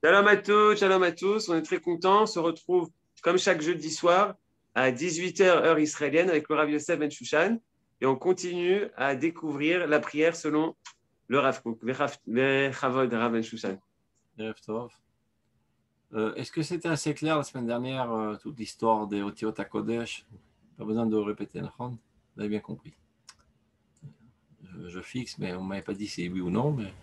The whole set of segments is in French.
Shalom à tous, on est très contents, on se retrouve comme chaque jeudi soir à 18h heure israélienne avec le Rav Yosef Ben Shushan et on continue à découvrir la prière selon le Rav Kook, les Chavod Rav Ben Shushan. Est-ce que c'était assez clair la semaine dernière, toute l'histoire des Otiot HaKodesh? Pas besoin de répéter, vous avez bien compris. Je fixe, mais on ne m'avait pas dit si c'est oui ou non, mais...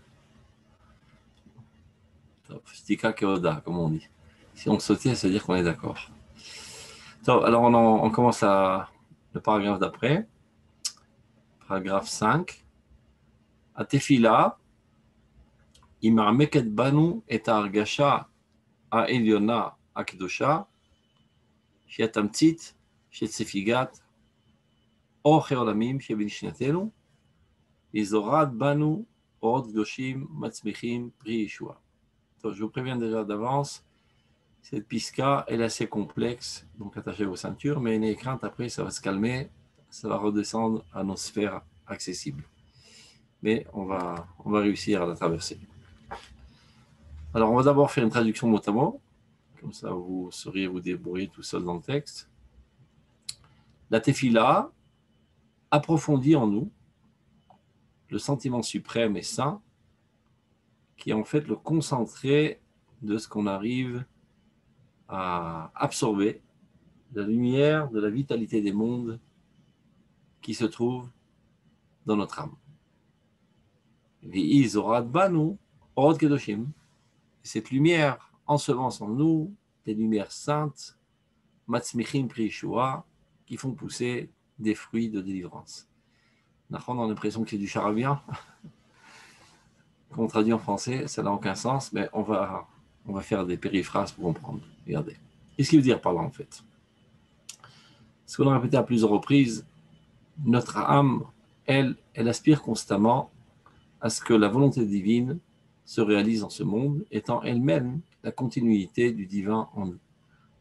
Stika Keoda, comme on dit. Si on sautait, ça veut dire qu'on est d'accord. Alors on commence le paragraphe d'après. Paragraphe 5. Atefila, Imar Meket Banu et Argasha העליונה הקדושה, שהיא התמצית של ספיגת אורך העולמים שבנשנתנו, היא זורעת בנו אורות קדושים מצמיחים פרי ישועה. Je vous préviens déjà d'avance, cette pisca elle est assez complexe, donc attachez vos ceintures, mais n'ayez crainte, après ça va se calmer, ça va redescendre à nos sphères accessibles. Mais on va réussir à la traverser. Alors on va d'abord faire une traduction mot à mot. Comme ça, vous sauriez vous débrouiller tout seul dans le texte. La tefila approfondit en nous le sentiment suprême et saint, qui est en fait le concentré de ce qu'on arrive à absorber, de la lumière, de la vitalité des mondes qui se trouvent dans notre âme. Vi'i zorat banu orot kedoshim. Cette lumière ensevence en nous des lumières saintes, matzmichim pri Yeshua, qui font pousser des fruits de délivrance. On a l'impression que c'est du charabia. Quand on traduit en français, ça n'a aucun sens, mais on va faire des périphrases pour comprendre. Regardez. Qu'est-ce qu'il veut dire par là, en fait? Ce qu'on a répété à plusieurs reprises, notre âme, elle aspire constamment à ce que la volonté divine se réalise dans ce monde, étant elle-même la continuité du divin en nous.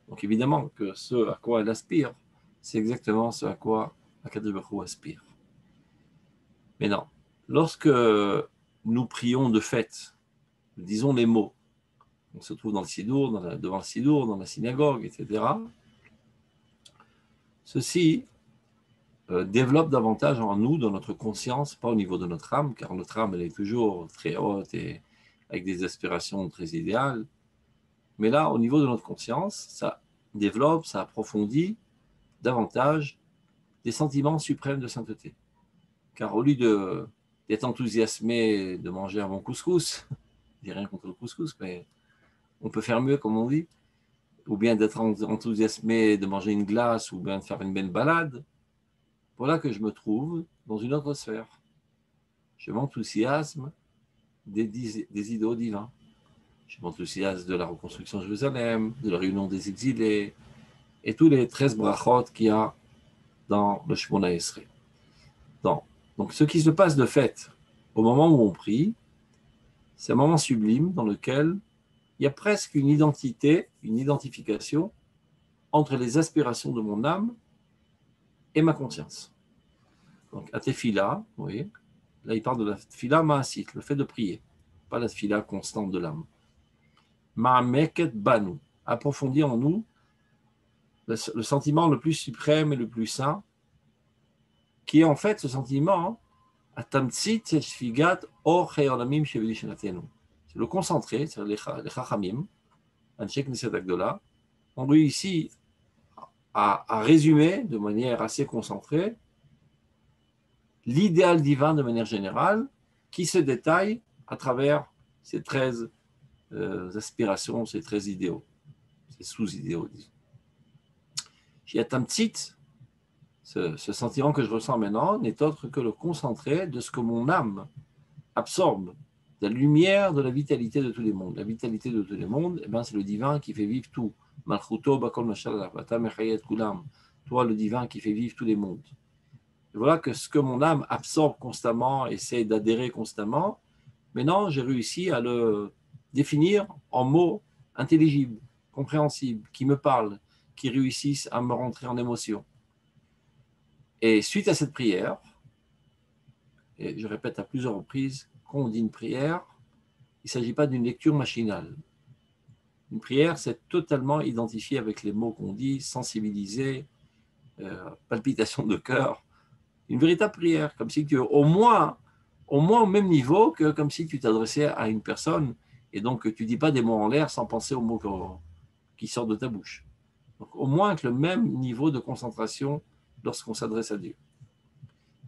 Donc évidemment que ce à quoi elle aspire, c'est exactement ce à quoi Akadosh Baruch Hu aspire. Mais non, lorsque nous prions de fait, disons les mots, on se trouve dans le Sidour, devant le Sidour, dans la synagogue, etc., ceci développe davantage en nous, dans notre conscience, pas au niveau de notre âme, car notre âme, elle est toujours très haute et avec des aspirations très idéales. Mais là, au niveau de notre conscience, ça développe, ça approfondit davantage des sentiments suprêmes de sainteté. Car au lieu d'être enthousiasmé de manger un bon couscous, je dis rien contre le couscous, mais on peut faire mieux, comme on dit, ou bien d'être enthousiasmé de manger une glace, ou bien de faire une belle balade, voilà que je me trouve dans une autre sphère. Je m'enthousiasme des idéaux divins. Je m'enthousiasme de la reconstruction de Jérusalem, de la réunion des exilés, et tous les 13 brachot qu'il y a dans le Shemona Esrei. Donc, ce qui se passe de fait au moment où on prie, c'est un moment sublime dans lequel il y a presque une identité, une identification entre les aspirations de mon âme et ma conscience. Donc, à tefila, vous voyez, là il parle de la tefila ma'asit, le fait de prier, pas la tefila constante de l'âme. Ma'ameket banu, approfondir en nous le sentiment le plus suprême et le plus saint, qui est en fait ce sentiment, c'est le concentré, c'est les chachamim, Anshek Knesset Agdola, ont réussi à résumer de manière assez concentrée l'idéal divin de manière générale, qui se détaille à travers ces 13 aspirations, ces 13 idéaux, ces sous-idéaux, disons. Ce sentiment que je ressens maintenant n'est autre que le concentré de ce que mon âme absorbe, de la lumière, de la vitalité de tous les mondes. La vitalité de tous les mondes, c'est le divin qui fait vivre tout. Toi, le divin qui fait vivre tous les mondes. Et voilà que ce que mon âme absorbe constamment, essaie d'adhérer constamment, maintenant j'ai réussi à le définir en mots intelligibles, compréhensibles, qui me parlent, qui réussissent à me rentrer en émotion. Et suite à cette prière, et je répète à plusieurs reprises, quand on dit une prière, il ne s'agit pas d'une lecture machinale. Une prière, c'est totalement identifié avec les mots qu'on dit, sensibilisé, palpitation de cœur. Une véritable prière, comme si tu, au moins au même niveau que comme si tu t'adressais à une personne et donc tu ne dis pas des mots en l'air sans penser aux mots qui sortent de ta bouche. Donc au moins avec le même niveau de concentration lorsqu'on s'adresse à Dieu.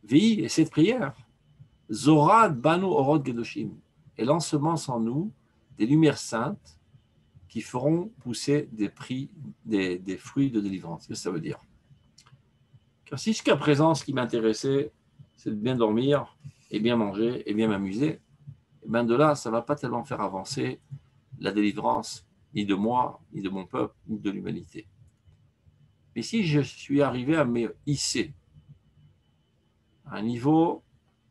Vi, et cette prière, Zorad Banu Orod Gedoshim, elle ensemence en nous des lumières saintes qui feront pousser des fruits de délivrance. Qu'est-ce que ça veut dire? Car si jusqu'à présent, ce qui m'intéressait, c'est de bien dormir et bien manger et bien m'amuser, et bien de là, ça ne va pas tellement faire avancer la délivrance, ni de moi, ni de mon peuple, ni de l'humanité. Mais si je suis arrivé à me hisser à un niveau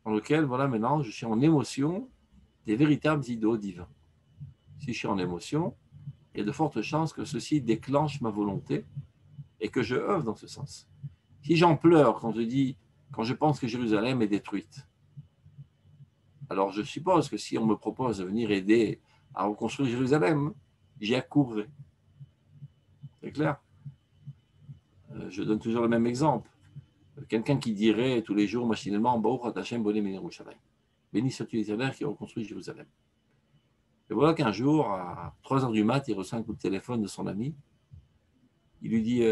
dans lequel, voilà, maintenant, je suis en émotion des véritables idéaux divins. Si je suis en émotion, il y a de fortes chances que ceci déclenche ma volonté et que je œuvre dans ce sens. Si j'en pleure quand je pense que Jérusalem est détruite, alors je suppose que si on me propose de venir aider à reconstruire Jérusalem, j'y accourrai. C'est clair? Je donne toujours le même exemple. Quelqu'un qui dirait tous les jours machinalement Baruch Hashem Bonem Yerushalayim. Béni sois-tu l'Éternel qui reconstruit Jérusalem. Et voilà qu'un jour, à 3 heures du mat, il reçoit un coup de téléphone de son ami. Il lui dit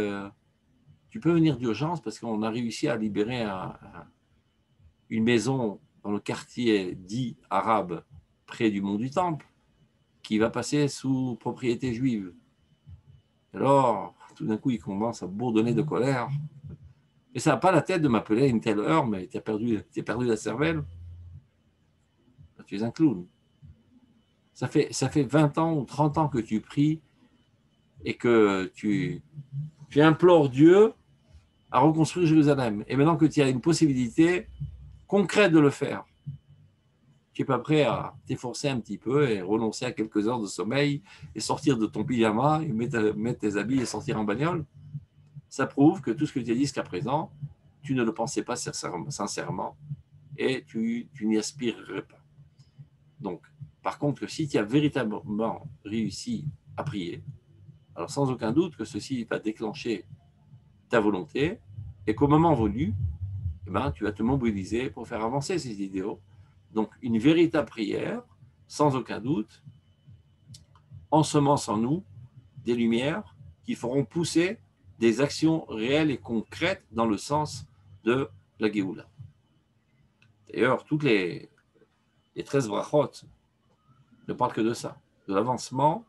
tu peux venir d'urgence parce qu'on a réussi à libérer une maison dans le quartier dit arabe près du mont du Temple qui va passer sous propriété juive. Alors, tout d'un coup, il commence à bourdonner de colère. Et ça n'a pas la tête de m'appeler à une telle heure, mais tu as perdu la cervelle. Tu es un clown. Ça fait 20 ans ou 30 ans que tu pries et que tu implores Dieu à reconstruire Jérusalem. Et maintenant que tu as une possibilité concrète de le faire, tu n'es pas prêt à t'efforcer un petit peu et renoncer à quelques heures de sommeil et sortir de ton pyjama et mettre tes habits et sortir en bagnole. Ça prouve que tout ce que tu as dit jusqu'à présent, tu ne le pensais pas sincèrement et tu n'y aspirerais pas. Donc, par contre, si tu as véritablement réussi à prier, alors sans aucun doute que ceci va déclencher ta volonté et qu'au moment venu, eh ben, tu vas te mobiliser pour faire avancer ces idéaux. Donc, une véritable prière, sans aucun doute, ensemence en nous des lumières qui feront pousser des actions réelles et concrètes dans le sens de la Géoula. D'ailleurs, toutes les 13 brachot ne parlent que de ça, de l'avancement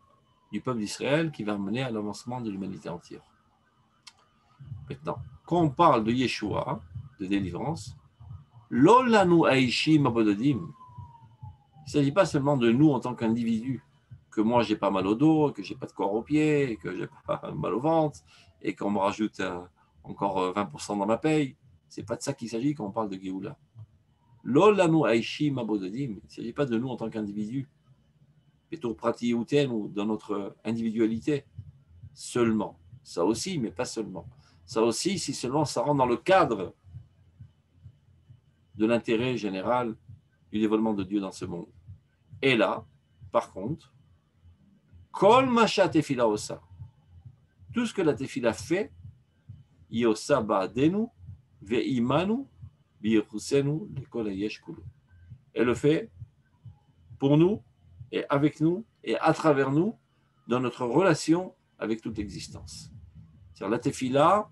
du peuple d'Israël qui va mener à l'avancement de l'humanité entière. Maintenant, quand on parle de Yeshua, de délivrance, Lolanu Aishim Abododim, il ne s'agit pas seulement de nous en tant qu'individus, que moi j'ai pas mal au dos, que j'ai pas de corps aux pieds, que j'ai pas mal au ventre, et qu'on me rajoute encore 20% dans ma paye. C'est pas de ça qu'il s'agit quand on parle de Géoula. Lolanu Aishim Abododim, il ne s'agit pas de nous en tant qu'individus, Pétour Prati Outen ou dans notre individualité seulement. Ça aussi, mais pas seulement. Ça aussi, si seulement ça rentre dans le cadre de l'intérêt général du développement de Dieu dans ce monde. Et là, par contre, Kol Masha Tefila Osa, tout ce que la Tefila fait, Yosa Ba'adenu, Ve'imanu, Bi'yechusenu, Lekol Hayesh Kulu. Elle le fait pour nous, et avec nous, et à travers nous, dans notre relation avec toute l'existence. C'est-à-dire la Tefila,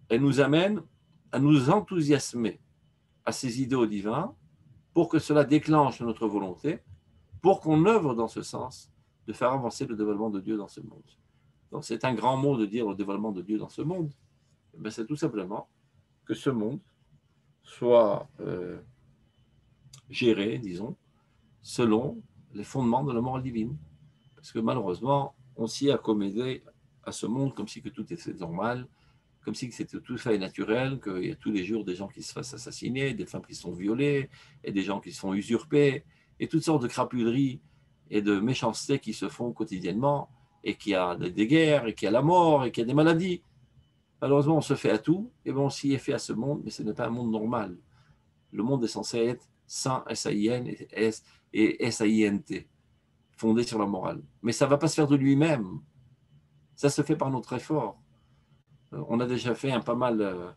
elle nous amène à nous enthousiasmer à ces idéaux divins pour que cela déclenche notre volonté, pour qu'on œuvre dans ce sens de faire avancer le développement de Dieu dans ce monde. Donc c'est un grand mot de dire le développement de Dieu dans ce monde. Mais c'est tout simplement que ce monde soit géré, disons, selon les fondements de la morale divine. Parce que malheureusement, on s'y est accommodé à ce monde comme si que tout était normal, comme si c'était tout fait naturel, qu'il y a tous les jours des gens qui se fassent assassiner, des femmes qui sont violées, et des gens qui se font usurper, et toutes sortes de crapuleries et de méchancetés qui se font quotidiennement, et qu'il y a des guerres, et qu'il y a la mort, et qu'il y a des maladies. Malheureusement, on se fait à tout, et bon, on s'y est fait à ce monde, mais ce n'est pas un monde normal. Le monde est censé être saint, S-A-I-N et S-A-I-N-T. fondé sur la morale. Mais ça ne va pas se faire de lui-même. Ça se fait par notre effort. On a déjà fait un pas mal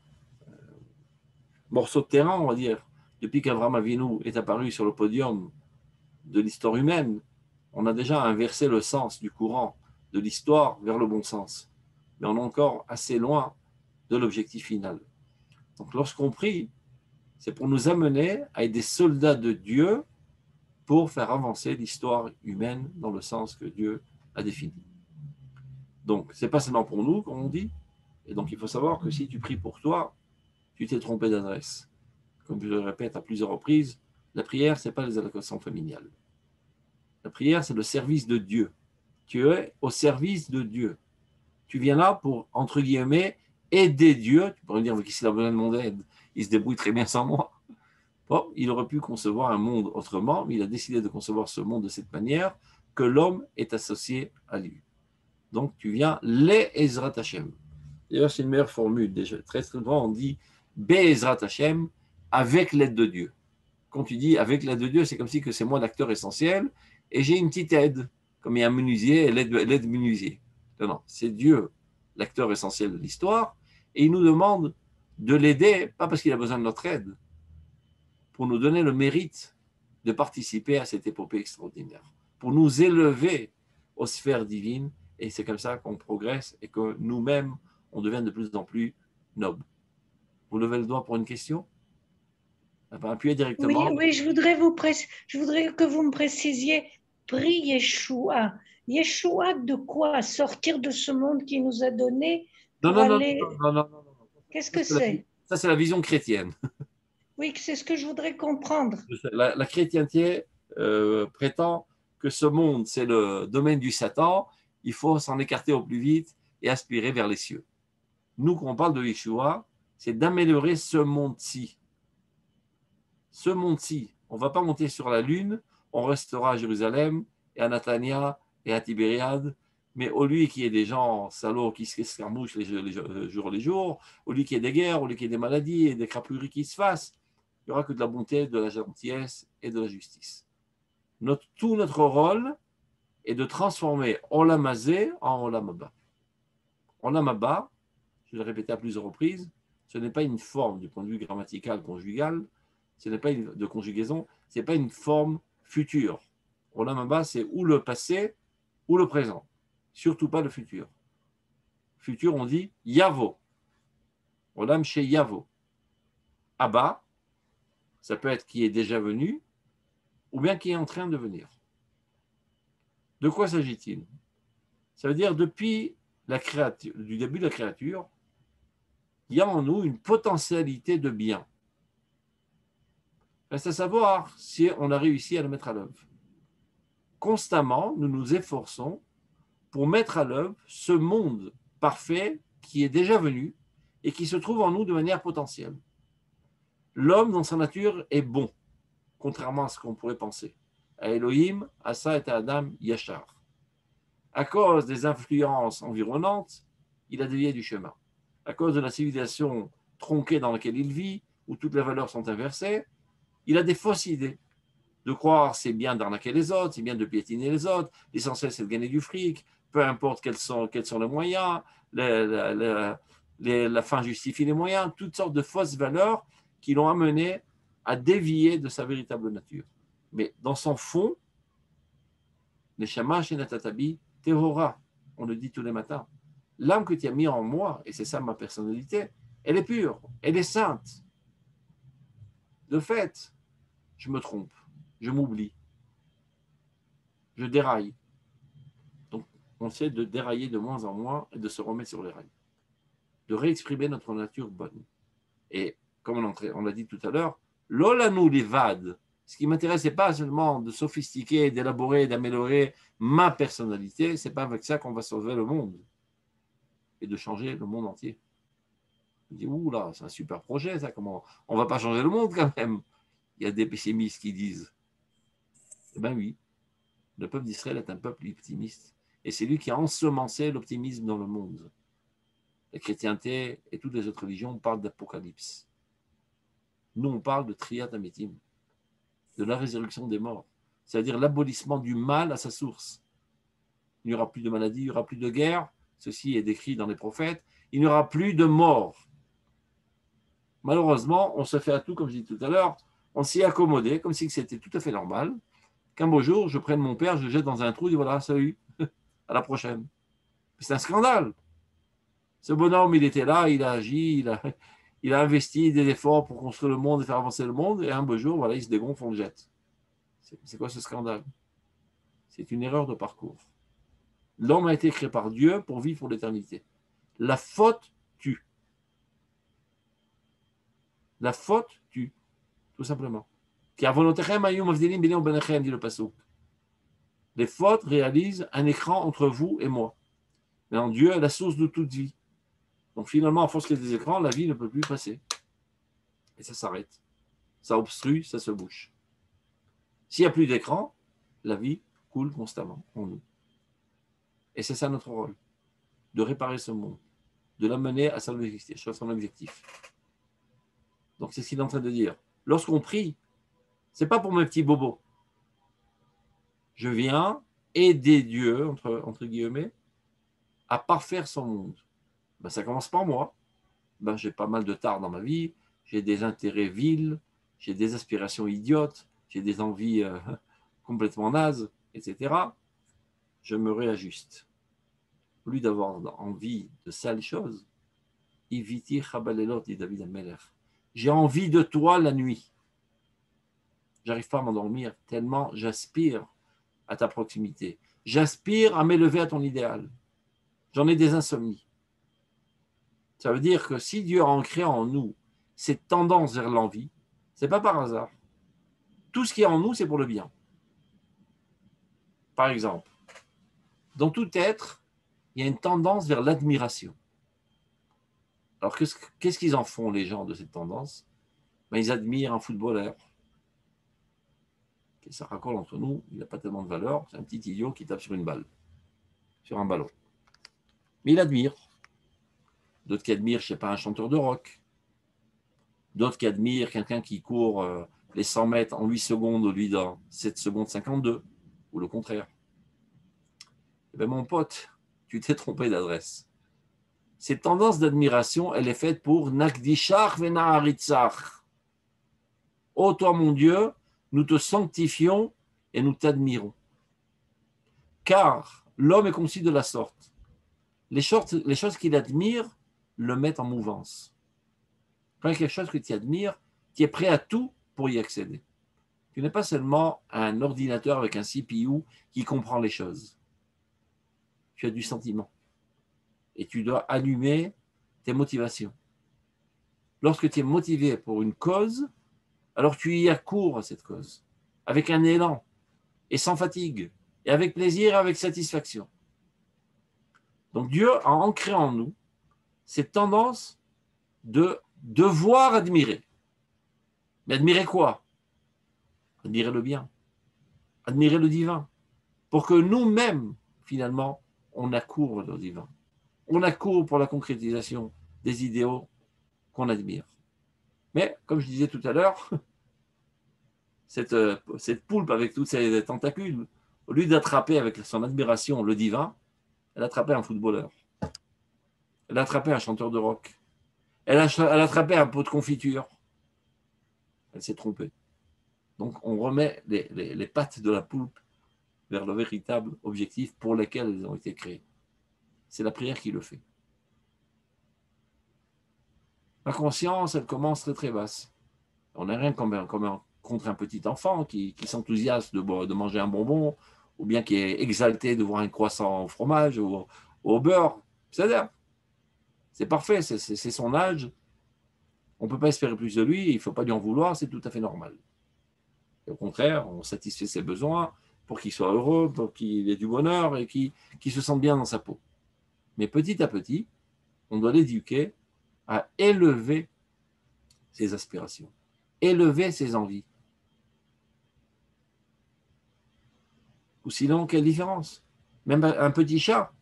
morceaux de terrain, on va dire, depuis qu'Avraham Avinu est apparu sur le podium de l'histoire humaine. On a déjà inversé le sens du courant de l'histoire vers le bon sens. Mais on est encore assez loin de l'objectif final. Donc lorsqu'on prie, c'est pour nous amener à être des soldats de Dieu pour faire avancer l'histoire humaine dans le sens que Dieu a défini. Donc, ce n'est pas seulement pour nous, comme on dit. Et donc, il faut savoir que si tu pries pour toi, tu t'es trompé d'adresse. Comme je le répète à plusieurs reprises, la prière, ce n'est pas les allocations familiales. La prière, c'est le service de Dieu. Tu es au service de Dieu. Tu viens là pour, entre guillemets, aider Dieu. Tu pourrais me dire, mais qu'est-ce qu'il a besoin de mon aide? Il se débrouille très bien sans moi. Bon, il aurait pu concevoir un monde autrement, mais il a décidé de concevoir ce monde de cette manière que l'homme est associé à lui. Donc, tu viens les Ezrat Hashem. D'ailleurs, c'est une meilleure formule. Déjà, très souvent, on dit Be'ezrat Hashem avec l'aide de Dieu. Quand tu dis avec l'aide de Dieu, c'est comme si que c'est moi l'acteur essentiel et j'ai une petite aide, comme il y a un menuisier et l'aide menuisier. Non, non, c'est Dieu l'acteur essentiel de l'histoire et il nous demande de l'aider, pas parce qu'il a besoin de notre aide, pour nous donner le mérite de participer à cette épopée extraordinaire, pour nous élever aux sphères divines, et c'est comme ça qu'on progresse et que nous-mêmes, on devient de plus en plus nobles. Vous levez le doigt pour une question? Appuyez Oui, directement. oui, je voudrais que vous me précisiez, prie Yeshua. Yeshua de quoi? Sortir de ce monde qui nous a donné Non, pour non, non, aller. non, non, non, non, non. Qu'est-ce que c'est? Ça, c'est la vision chrétienne. Oui, c'est ce que je voudrais comprendre. La chrétienté prétend que ce monde, c'est le domaine du Satan, il faut s'en écarter au plus vite et aspirer vers les cieux. Nous, quand on parle de Yeshua, c'est d'améliorer ce monde-ci. Ce monde-ci, on ne va pas monter sur la Lune, on restera à Jérusalem et à Nathania et à Tibériade, mais au lieu qu'il y ait des gens salauds qui s'escarmouchent les jours, au lieu qu'il y ait des guerres, au lieu qu'il y ait des maladies et des crapuleries qui se fassent, il n'y aura que de la bonté, de la gentillesse et de la justice. Tout notre rôle est de transformer Olam Hazé en Olam Haba. Olam Haba, je l'ai répété à plusieurs reprises, ce n'est pas une forme du point de vue grammatical, conjugal, ce n'est pas de conjugaison, ce n'est pas une forme future. Olam Haba, c'est ou le passé ou le présent, surtout pas le futur. Futur, on dit Yavo. Olam chez Yavo. Abba, ça peut être qui est déjà venu ou bien qui est en train de venir. De quoi s'agit-il? Ça veut dire depuis la créature, du début de la créature, il y a en nous une potentialité de bien. Reste à savoir si on a réussi à le mettre à l'œuvre. Constamment, nous nous efforçons pour mettre à l'œuvre ce monde parfait qui est déjà venu et qui se trouve en nous de manière potentielle. L'homme, dans sa nature, est bon, contrairement à ce qu'on pourrait penser. À Elohim, Asa et à Adam, Yachar. À cause des influences environnantes, il a dévié du chemin. À cause de la civilisation tronquée dans laquelle il vit, où toutes les valeurs sont inversées, il a des fausses idées. De croire c'est bien d'arnaquer les autres, c'est bien de piétiner les autres, l'essentiel c'est de gagner du fric, peu importe quels sont les moyens, la fin justifie les moyens, toutes sortes de fausses valeurs qui l'ont amené à dévier de sa véritable nature. Mais dans son fond, les shamash et natatabi, Tehora, on le dit tous les matins. L'âme que tu as mis en moi, et c'est ça ma personnalité, elle est pure, elle est sainte. De fait, je me trompe, je m'oublie, je déraille. Donc, on essaie de dérailler de moins en moins et de se remettre sur les rails, de réexprimer notre nature bonne. Et comme on l'a dit tout à l'heure, l'olanu livad, ce qui m'intéresse, ce n'est pas seulement de sophistiquer, d'élaborer, d'améliorer ma personnalité, ce n'est pas avec ça qu'on va sauver le monde et de changer le monde entier. Je dis, ouh là, c'est un super projet, ça, comment on ne va pas changer le monde quand même. Il y a des pessimistes qui disent, eh bien oui, le peuple d'Israël est un peuple optimiste. Et c'est lui qui a ensemencé l'optimisme dans le monde. La chrétienté et toutes les autres religions parlent d'apocalypse. Nous, on parle de Triat Ametim, de la résurrection des morts. c'est-à-dire l'abolissement du mal à sa source. Il n'y aura plus de maladie, il n'y aura plus de guerre, ceci est décrit dans les prophètes, il n'y aura plus de mort. Malheureusement, on se fait à tout, comme je dis tout à l'heure, on s'y est accommodé, comme si c'était tout à fait normal, qu'un beau jour, je prenne mon père, je le jette dans un trou, et voilà, salut, à la prochaine. C'est un scandale. Ce bonhomme, il était là, il a agi, il a investi des efforts pour construire le monde et faire avancer le monde, et un beau jour, voilà, il se dégonfle, on le jette. C'est quoi ce scandale? C'est une erreur de parcours. L'homme a été créé par Dieu pour vivre pour l'éternité. La faute tue. La faute tue, tout simplement. Dit le pasuk. Les fautes réalisent un écran entre vous et moi. Mais en Dieu est la source de toute vie. Donc finalement, à force qu'il y a des écrans, la vie ne peut plus passer. Et ça s'arrête. Ça obstrue, ça se bouche. S'il n'y a plus d'écran, la vie coule constamment en nous. Et c'est ça notre rôle, de réparer ce monde, de l'amener à son objectif. Donc c'est ce qu'il est en train de dire. Lorsqu'on prie, ce n'est pas pour mes petits bobos. Je viens aider Dieu, entre guillemets, à parfaire son monde. Ben, ça commence par moi. Ben, j'ai pas mal de tard dans ma vie, j'ai des intérêts vils, j'ai des aspirations idiotes, j'ai des envies complètement nazes, etc. Je me réajuste. Au lieu d'avoir envie de sales choses, Iviti chabalelot, dit David Ameler. J'ai envie de toi la nuit. J'arrive pas à m'endormir tellement j'aspire à ta proximité. J'aspire à m'élever à ton idéal. J'en ai des insomnies. Ça veut dire que si Dieu a ancré en nous cette tendance vers l'envie, c'est pas par hasard. Tout ce qui est en nous, c'est pour le bien. Par exemple, dans tout être, il y a une tendance vers l'admiration. Alors, qu'est-ce qu'ils en font, les gens, de cette tendance? Ben, ils admirent un footballeur. Ça racole entre nous, il n'a pas tellement de valeur, c'est un petit idiot qui tape sur une balle, sur un ballon. Mais il admire. D'autres qui admirent, je ne sais pas, un chanteur de rock. D'autres qui admirent quelqu'un qui court les 100 mètres en 8 secondes au lieu dans 7 secondes 52, ou le contraire. Eh bien, mon pote, tu t'es trompé d'adresse. Cette tendance d'admiration, elle est faite pour Nakdishach venaharitzach. Ô toi, mon Dieu, nous te sanctifions et nous t'admirons. Car l'homme est conçu de la sorte. Les choses qu'il admire le mettent en mouvance. Quand il y a quelque chose que tu admires, tu es prêt à tout pour y accéder. Tu n'es pas seulement un ordinateur avec un CPU qui comprend les choses. Tu as du sentiment. Et tu dois allumer tes motivations. Lorsque tu es motivé pour une cause, alors tu y accours à cette cause, avec un élan, et sans fatigue, et avec plaisir et avec satisfaction. Donc Dieu a ancré en nous cette tendance de devoir admirer. Mais admirer quoi? Admirer le bien, admirer le divin, pour que nous-mêmes, finalement, on accourt au divin. On accourt pour la concrétisation des idéaux qu'on admire. Mais, comme je disais tout à l'heure, cette poulpe avec toutes ses tentacules, au lieu d'attraper avec son admiration le divin, elle attrapait un footballeur. Elle attrapait un chanteur de rock. Elle attrapait un pot de confiture. Elle s'est trompée. Donc, on remet les pattes de la poulpe vers le véritable objectif pour lequel elles ont été créées. C'est la prière qui le fait. La conscience, elle commence très très basse. On n'a rien contre un petit enfant qui s'enthousiasme de manger un bonbon, ou bien qui est exalté de voir un croissant au fromage ou au beurre. C'est parfait, c'est son âge. On ne peut pas espérer plus de lui, il ne faut pas lui en vouloir, c'est tout à fait normal. Et au contraire, on satisfait ses besoins pour qu'il soit heureux, pour qu'il ait du bonheur et qu'il se sente bien dans sa peau. Mais petit à petit, on doit l'éduquer à élever ses aspirations, élever ses envies. Ou sinon, quelle différence? Même un petit chat,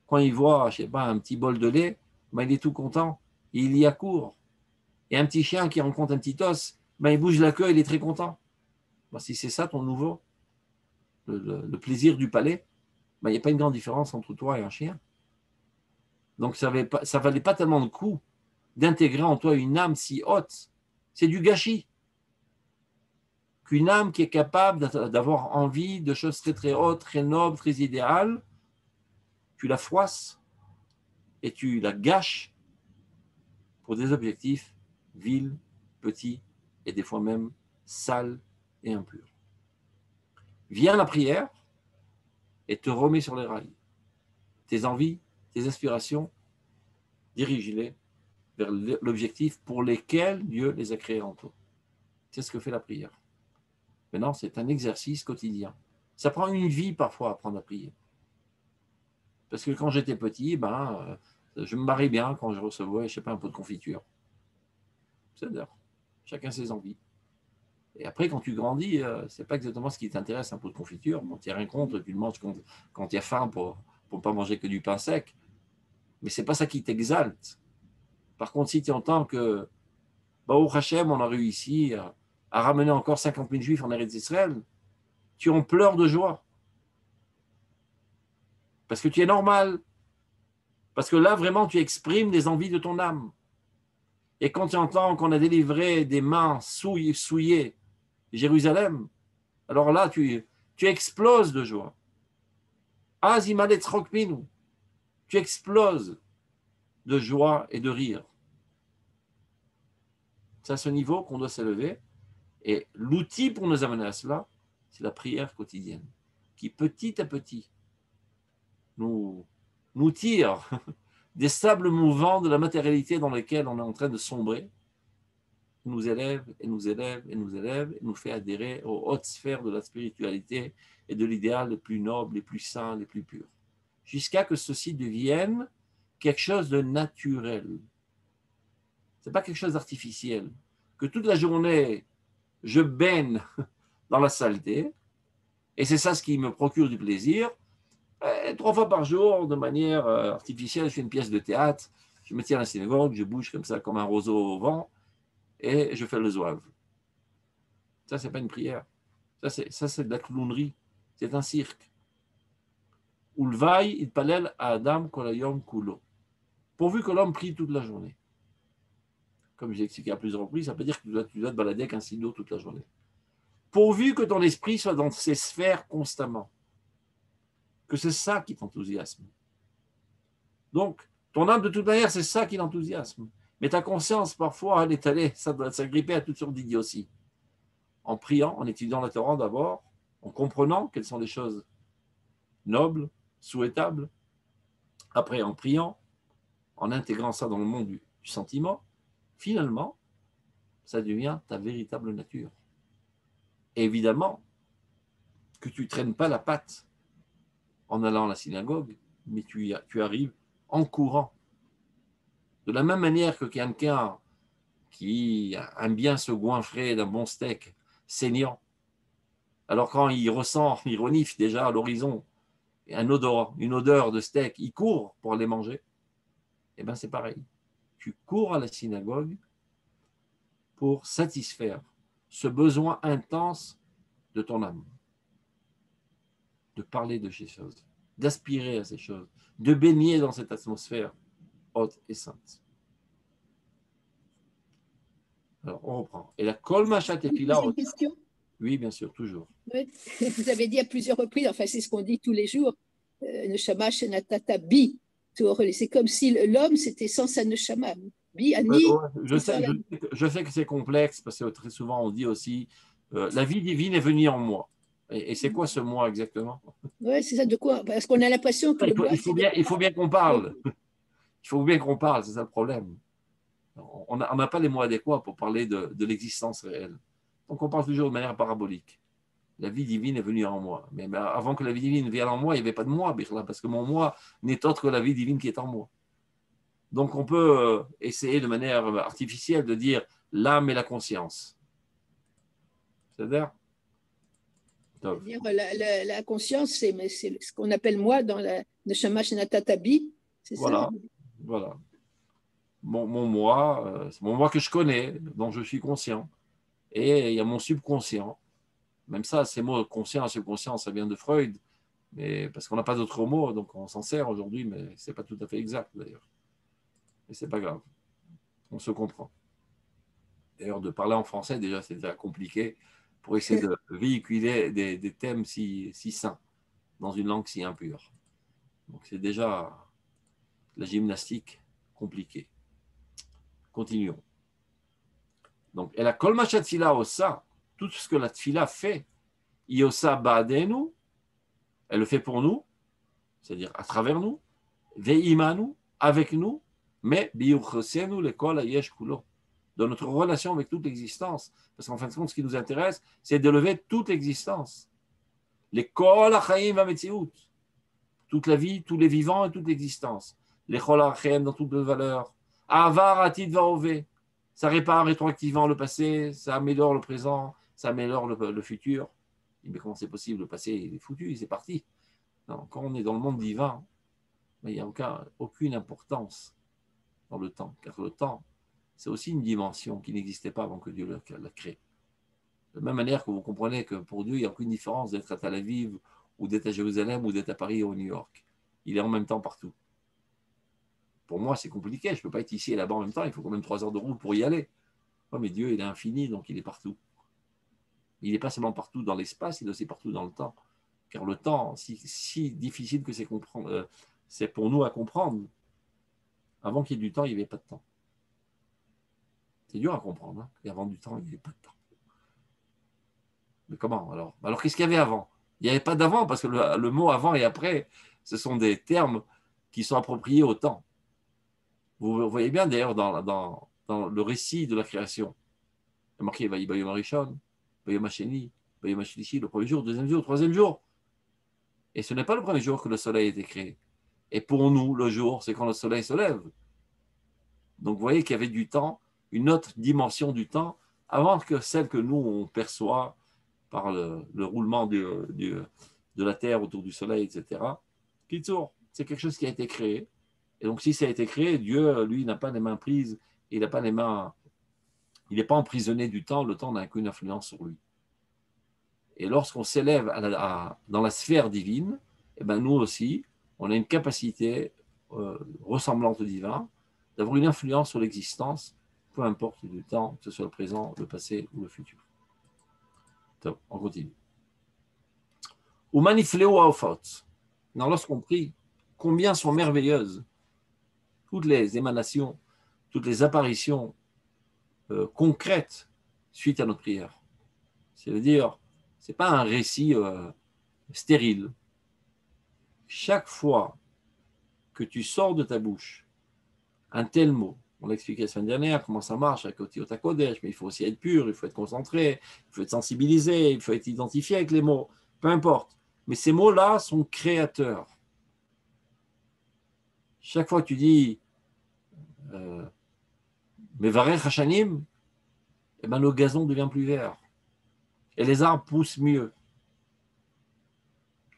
quand il voit, je ne sais pas, un petit bol de lait, ben il est tout content, il y accourt. Et un petit chien qui rencontre un petit os, ben il bouge la queue, il est très content. Ben si c'est ça ton nouveau, le plaisir du palais, ben, il n'y a pas une grande différence entre toi et un chien. Donc, ça ne valait pas tellement de coup d'intégrer en toi une âme si haute. C'est du gâchis. Qu'une âme qui est capable d'avoir envie de choses très très hautes, très nobles, très idéales, tu la froisses et tu la gâches pour des objectifs vils, petits et des fois même sales et impurs. Vient la prière et te remet sur les rails. Tes envies, tes aspirations, dirige-les vers l'objectif pour lesquels Dieu les a créés en toi. C'est ce que fait la prière. Maintenant, c'est un exercice quotidien. Ça prend une vie parfois à apprendre à prier. Parce que quand j'étais petit, je me barrais bien quand je recevais, je sais pas, un pot de confiture. C'est-à-dire, chacun ses envies. Et après, quand tu grandis, c'est pas exactement ce qui t'intéresse, un pot de confiture. Bon, tu n'as rien contre, tu le manges quand tu as faim pour ne pas manger que du pain sec. Mais c'est pas ça qui t'exalte. Par contre, si tu entends que, au Hachem, on a réussi à ramener encore 50 000 juifs en Eretz Israël, tu en pleures de joie. Parce que tu es normal. Parce que là, vraiment, tu exprimes les envies de ton âme. Et quand tu entends qu'on a délivré des mains souillées Jérusalem, alors là, tu exploses de joie. Tu exploses de joie et de rire. C'est à ce niveau qu'on doit s'élever. Et l'outil pour nous amener à cela, c'est la prière quotidienne, qui petit à petit nous tire des sables mouvants de la matérialité dans lesquels on est en train de sombrer, nous élève et nous élève et nous élève, et nous fait adhérer aux hautes sphères de la spiritualité et de l'idéal les plus nobles, les plus saints, les plus purs, jusqu'à que ceci devienne quelque chose de naturel. Ce n'est pas quelque chose d'artificiel. Que toute la journée, je baigne dans la saleté, et c'est ça ce qui me procure du plaisir. 3 fois par jour, de manière artificielle, je fais une pièce de théâtre, je me tiens à la synagogue, je bouge comme ça, comme un roseau au vent, et je fais le zouave. Ça, c'est pas une prière. Ça, c'est de la clownerie. C'est un cirque. Ulvaï, il palel à Adam kolayom kulo. Pourvu que l'homme prie toute la journée. Comme j'ai expliqué à plusieurs reprises, ça veut dire que tu dois te balader avec un sido toute la journée. Pourvu que ton esprit soit dans ces sphères constamment. Que c'est ça qui t'enthousiasme. Donc, ton âme, de toute manière, c'est ça qui l'enthousiasme. Mais ta conscience, parfois, elle est allée, ça doit s'agripper à toutes sortes d'idioties. En priant, en étudiant la Torah d'abord, en comprenant quelles sont les choses nobles, souhaitables. Après, en priant, en intégrant ça dans le monde du sentiment, finalement, ça devient ta véritable nature. Et évidemment, que tu ne traînes pas la patte en allant à la synagogue, mais tu arrives en courant. De la même manière que quelqu'un qui aime bien se goinfrer d'un bon steak saignant, alors quand il ressent, il renifle déjà à l'horizon une odeur de steak, il court pour aller manger. Eh bien, c'est pareil. Tu cours à la synagogue pour satisfaire ce besoin intense de ton âme, de parler de ces choses, d'aspirer à ces choses, de baigner dans cette atmosphère haute et sainte. Alors, on reprend. Et la kol machat tefila. Une question. Oui, bien sûr, toujours. Oui. Vous avez dit à plusieurs reprises, enfin c'est ce qu'on dit tous les jours, Neshama shenatata bi. C'est comme si l'homme c'était sans sa neshama. Bi ani. Je sais que c'est complexe parce que très souvent on dit aussi la vie divine est venue en moi. Et c'est quoi ce moi exactement? Oui, c'est ça de quoi? Parce qu'on a l'impression que il faut bien qu'on parle. Il faut bien qu'on parle, c'est ça le problème. On n'a pas les mots adéquats pour parler de l'existence réelle. Donc on parle toujours de manière parabolique. La vie divine est venue en moi. Mais avant que la vie divine vienne en moi, il n'y avait pas de moi, parce que mon moi n'est autre que la vie divine qui est en moi. Donc on peut essayer de manière artificielle de dire l'âme et la conscience. C'est-à-dire la conscience, c'est ce qu'on appelle moi dans la Neshama Shenatata Bi. C'est ça? Voilà. Mon moi, c'est mon moi que je connais, dont je suis conscient. Et il y a mon subconscient Même ça, ces mots conscient, subconscient, ça vient de Freud, mais parce qu'on n'a pas d'autres mots, donc on s'en sert aujourd'hui, mais ce n'est pas tout à fait exact d'ailleurs. Et ce n'est pas grave, on se comprend. D'ailleurs, de parler en français, déjà, c'est déjà compliqué pour essayer de véhiculer des thèmes si sains dans une langue si impure. Donc c'est déjà la gymnastique compliquée. Continuons. Donc, et la kolma shatfila osa, tout ce que la tfila fait, iosa ba'adenu, elle le fait pour nous, c'est-à-dire à travers nous, ve'imanu, avec nous, mais biuchosenu lekol hayesh kulo, dans notre relation avec toute l'existence. Parce qu'en fin de compte, ce qui nous intéresse, c'est d'élever toute l'existence. Les kol hachaim va'metziut, toute la vie, tous les vivants et toute l'existence. Les kol hachaim dans toutes les valeurs. Avar atid va'ove, ça répare rétroactivement le passé, ça améliore le présent, ça améliore le futur. Mais comment c'est possible? Le passé, il est foutu, c'est parti. Non, quand on est dans le monde divin, il n'y a aucune importance dans le temps, car le temps, c'est aussi une dimension qui n'existait pas avant que Dieu l'a créée. De la même manière que vous comprenez que pour Dieu, il n'y a aucune différence d'être à Tel Aviv, ou d'être à Jérusalem, ou d'être à Paris ou à New York. Il est en même temps partout. Pour moi, c'est compliqué. Je ne peux pas être ici et là-bas en même temps. Il faut quand même 3 heures de route pour y aller. Ouais, mais Dieu, il est infini, donc il est partout. Il n'est pas seulement partout dans l'espace, il est aussi partout dans le temps. Car le temps, si difficile que c'est pour nous à comprendre, avant qu'il y ait du temps, il n'y avait pas de temps. C'est dur à comprendre. Hein, et avant du temps, il n'y avait pas de temps. Mais comment alors? Alors qu'est-ce qu'il y avait avant? Il n'y avait pas d'avant, parce que le mot avant et après, ce sont des termes qui sont appropriés au temps. Vous voyez bien d'ailleurs dans le récit de la création. Il y a marqué Vayom Harishon, Vayom Hasheni, Vayom Hashlishi, le premier jour, deuxième jour, troisième jour. Et ce n'est pas le premier jour que le soleil a été créé. Et pour nous, le jour, c'est quand le soleil se lève. Donc vous voyez qu'il y avait du temps, une autre dimension du temps, avant que celle que nous, on perçoit par le roulement de la Terre autour du soleil, etc. Kitsour, c'est quelque chose qui a été créé. Et donc, si ça a été créé, Dieu, lui, n'a pas les mains prises, il n'a pas les mains, il n'est pas emprisonné du temps, le temps n'a qu'une influence sur lui. Et lorsqu'on s'élève dans la sphère divine, eh ben nous aussi, on a une capacité ressemblante au divin, d'avoir une influence sur l'existence, peu importe du temps, que ce soit le présent, le passé ou le futur. Donc, on continue. Ou manifléo aofot. Lorsqu'on prie, combien sont merveilleuses toutes les émanations, toutes les apparitions concrètes suite à notre prière. C'est-à-dire, ce n'est pas un récit stérile. Chaque fois que tu sors de ta bouche un tel mot, on l'a expliqué la semaine dernière, comment ça marche avec Otiot HaKodesh, mais il faut aussi être pur, il faut être concentré, il faut être sensibilisé, il faut être identifié avec les mots, peu importe. Mais ces mots-là sont créateurs. Chaque fois que tu dis Mevarech Hashanim, eh ben, le gazon devient plus vert et les arbres poussent mieux.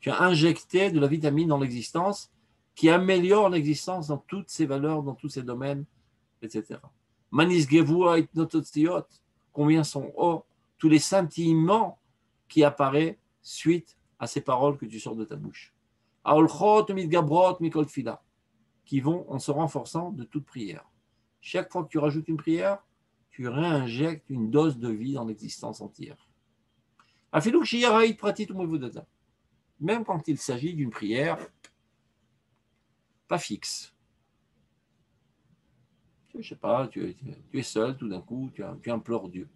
Tu as injecté de la vitamine dans l'existence qui améliore l'existence dans toutes ses valeurs, dans tous ses domaines, etc. Manis Gevua et Nototziot, combien sont tous les scintillements qui apparaissent suite à ces paroles que tu sors de ta bouche. Aolchot mitgabrot mikol tfila, qui vont en se renforçant de toute prière. Chaque fois que tu rajoutes une prière, tu réinjectes une dose de vie dans l'existence entière. Même quand il s'agit d'une prière pas fixe. Je ne sais pas, tu es seul, tout d'un coup, tu implores Dieu.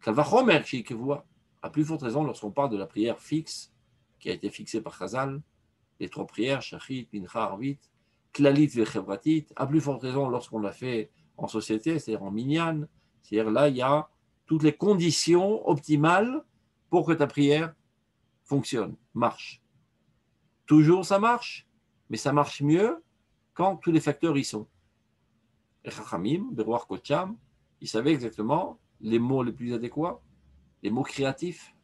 À plus forte raison lorsqu'on parle de la prière fixe, qui a été fixée par Chazal, les 3 prières, Shachit, Mincha, Arvit, Klalit, Vechevratit, à plus forte raison lorsqu'on l'a fait en société, c'est-à-dire en minyan, c'est-à-dire là, il y a toutes les conditions optimales pour que ta prière fonctionne, marche. Toujours ça marche, mais ça marche mieux quand tous les facteurs y sont. Et Chachamim, Beroar Kocham, ils savaient exactement les mots les plus adéquats, les mots créatifs,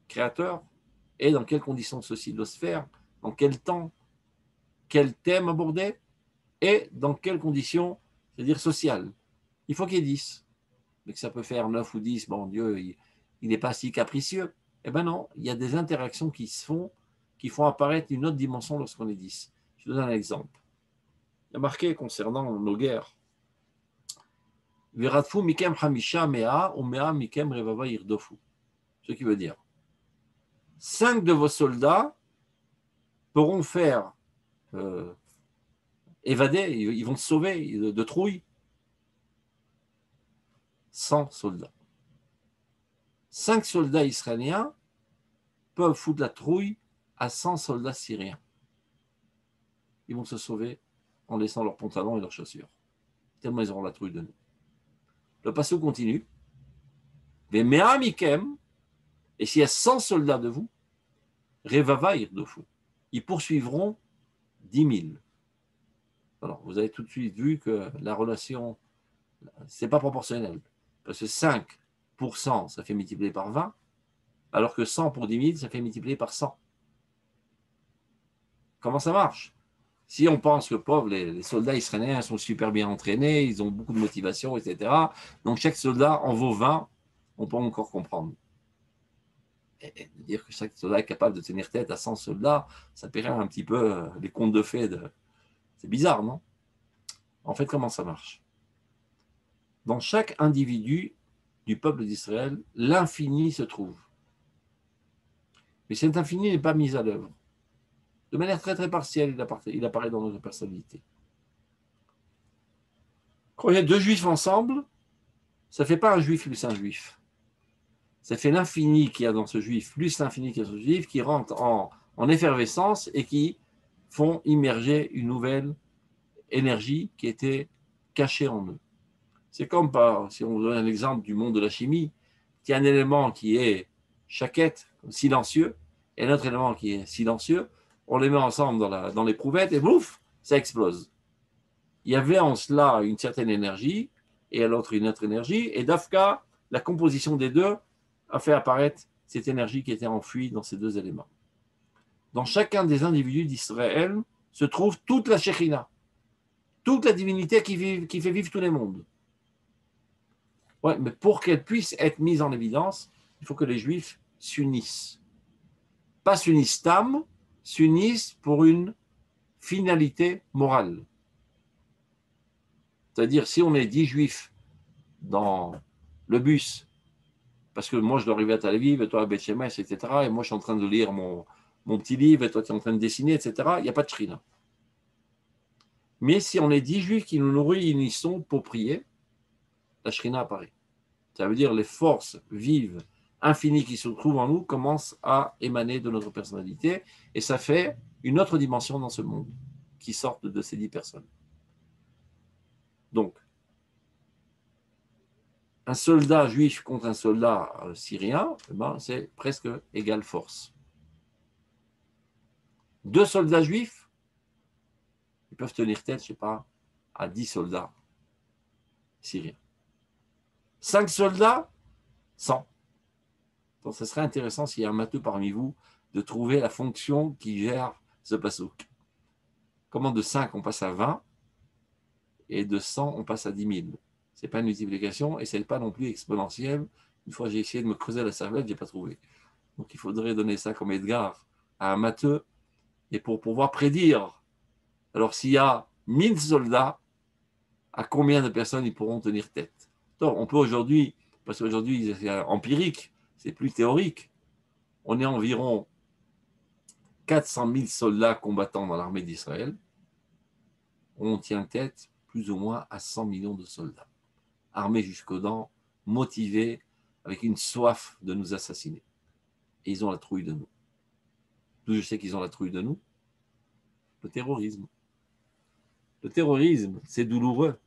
créateurs, et dans quelles conditions ceci doit se faire, dans quel temps, quel thème aborder, et dans quelles conditions, c'est-à-dire sociales. Il faut qu'il y ait 10. Mais que ça peut faire 9 ou 10, bon Dieu, il n'est pas si capricieux. Eh bien non, il y a des interactions qui se font, qui font apparaître une autre dimension lorsqu'on est 10. Je vous donne un exemple. Il y a marqué concernant nos guerres. Viratfu mikem hamisha mea ou mea mikem revava irdofu. Ce qui veut dire 5 de vos soldats pourront faire évader, ils vont se sauver de trouille 100 soldats. 5 soldats israéliens peuvent foutre la trouille à 100 soldats syriens. Ils vont se sauver en laissant leurs pantalons et leurs chaussures. Tellement ils auront la trouille de nous. Le passage continue. Mais mea mikem, et s'il y a 100 soldats de vous, revava irdofu, ils poursuivront 10 000. Alors, vous avez tout de suite vu que la relation, ce n'est pas proportionnel. Parce que 5%, ça fait multiplier par 20, alors que 100 pour 10 000, ça fait multiplier par 100. Comment ça marche? Si on pense que pauvres, les soldats israéliens sont super bien entraînés, ils ont beaucoup de motivation, etc. Donc chaque soldat en vaut 20, on peut encore comprendre. Et dire que chaque soldat est capable de tenir tête à 100 soldats, ça paierait un petit peu les contes de fées. C'est bizarre, non? En fait, comment ça marche? Dans chaque individu du peuple d'Israël, l'infini se trouve. Mais cet infini n'est pas mis à l'œuvre. De manière très très partielle, il apparaît dans notre personnalité. Quand il y a deux juifs ensemble, ça ne fait pas un juif plus un juif. Ça fait l'infini qu'il y a dans ce juif plus l'infini qu'il y a dans ce juif qui rentre en effervescence et qui font immerger une nouvelle énergie qui était cachée en eux. C'est comme, si on vous donne un exemple du monde de la chimie, il y a un élément qui est chaquette, silencieux, et un autre élément qui est silencieux, on les met ensemble dans l'éprouvette et bouf, ça explose. Il y avait en cela une certaine énergie et à l'autre une autre énergie, et d'Afka, la composition des deux a fait apparaître cette énergie qui était enfouie dans ces deux éléments. Dans chacun des individus d'Israël se trouve toute la Shekhina, toute la divinité qui fait vivre tous les mondes. Ouais, mais pour qu'elle puisse être mise en évidence, il faut que les Juifs s'unissent. Pas s'unissent tam, s'unissent pour une finalité morale. C'est-à-dire, si on est 10 Juifs dans le bus, parce que moi je dois arriver à Tel Aviv, et toi à Beth Shemesh, etc., et moi je suis en train de lire mon petit livre, et toi tu es en train de dessiner, etc., il n'y a pas de shrina. Mais si on est 10 Juifs qui nous réunissons pour prier, la shrina apparaît. Ça veut dire les forces vives, infinies qui se trouvent en nous commencent à émaner de notre personnalité, et ça fait une autre dimension dans ce monde qui sort de ces 10 personnes. Donc, un soldat juif contre un soldat syrien, c'est presque égale force. 2 soldats juifs, ils peuvent tenir tête, je ne sais pas, à 10 soldats syriens. 5 soldats, 100. Donc, ce serait intéressant s'il y a un matheux parmi vous de trouver la fonction qui gère ce passouk. Comment de 5 on passe à 20 et de 100 on passe à 10 000. Ce n'est pas une multiplication et ce n'est pas non plus exponentiel. Une fois j'ai essayé de me creuser la cervelle, je n'ai pas trouvé. Donc il faudrait donner ça comme Edgar à un matheux et pour pouvoir prédire. Alors s'il y a 1000 soldats, à combien de personnes ils pourront tenir tête? Donc, on peut aujourd'hui, parce qu'aujourd'hui c'est empirique, c'est plus théorique, on est environ 400 000 soldats combattants dans l'armée d'Israël. On tient tête plus ou moins à 100 millions de soldats, armés jusqu'aux dents, motivés, avec une soif de nous assassiner. Et ils ont la trouille de nous. D'où je sais qu'ils ont la trouille de nous? Le terrorisme. Le terrorisme, c'est douloureux,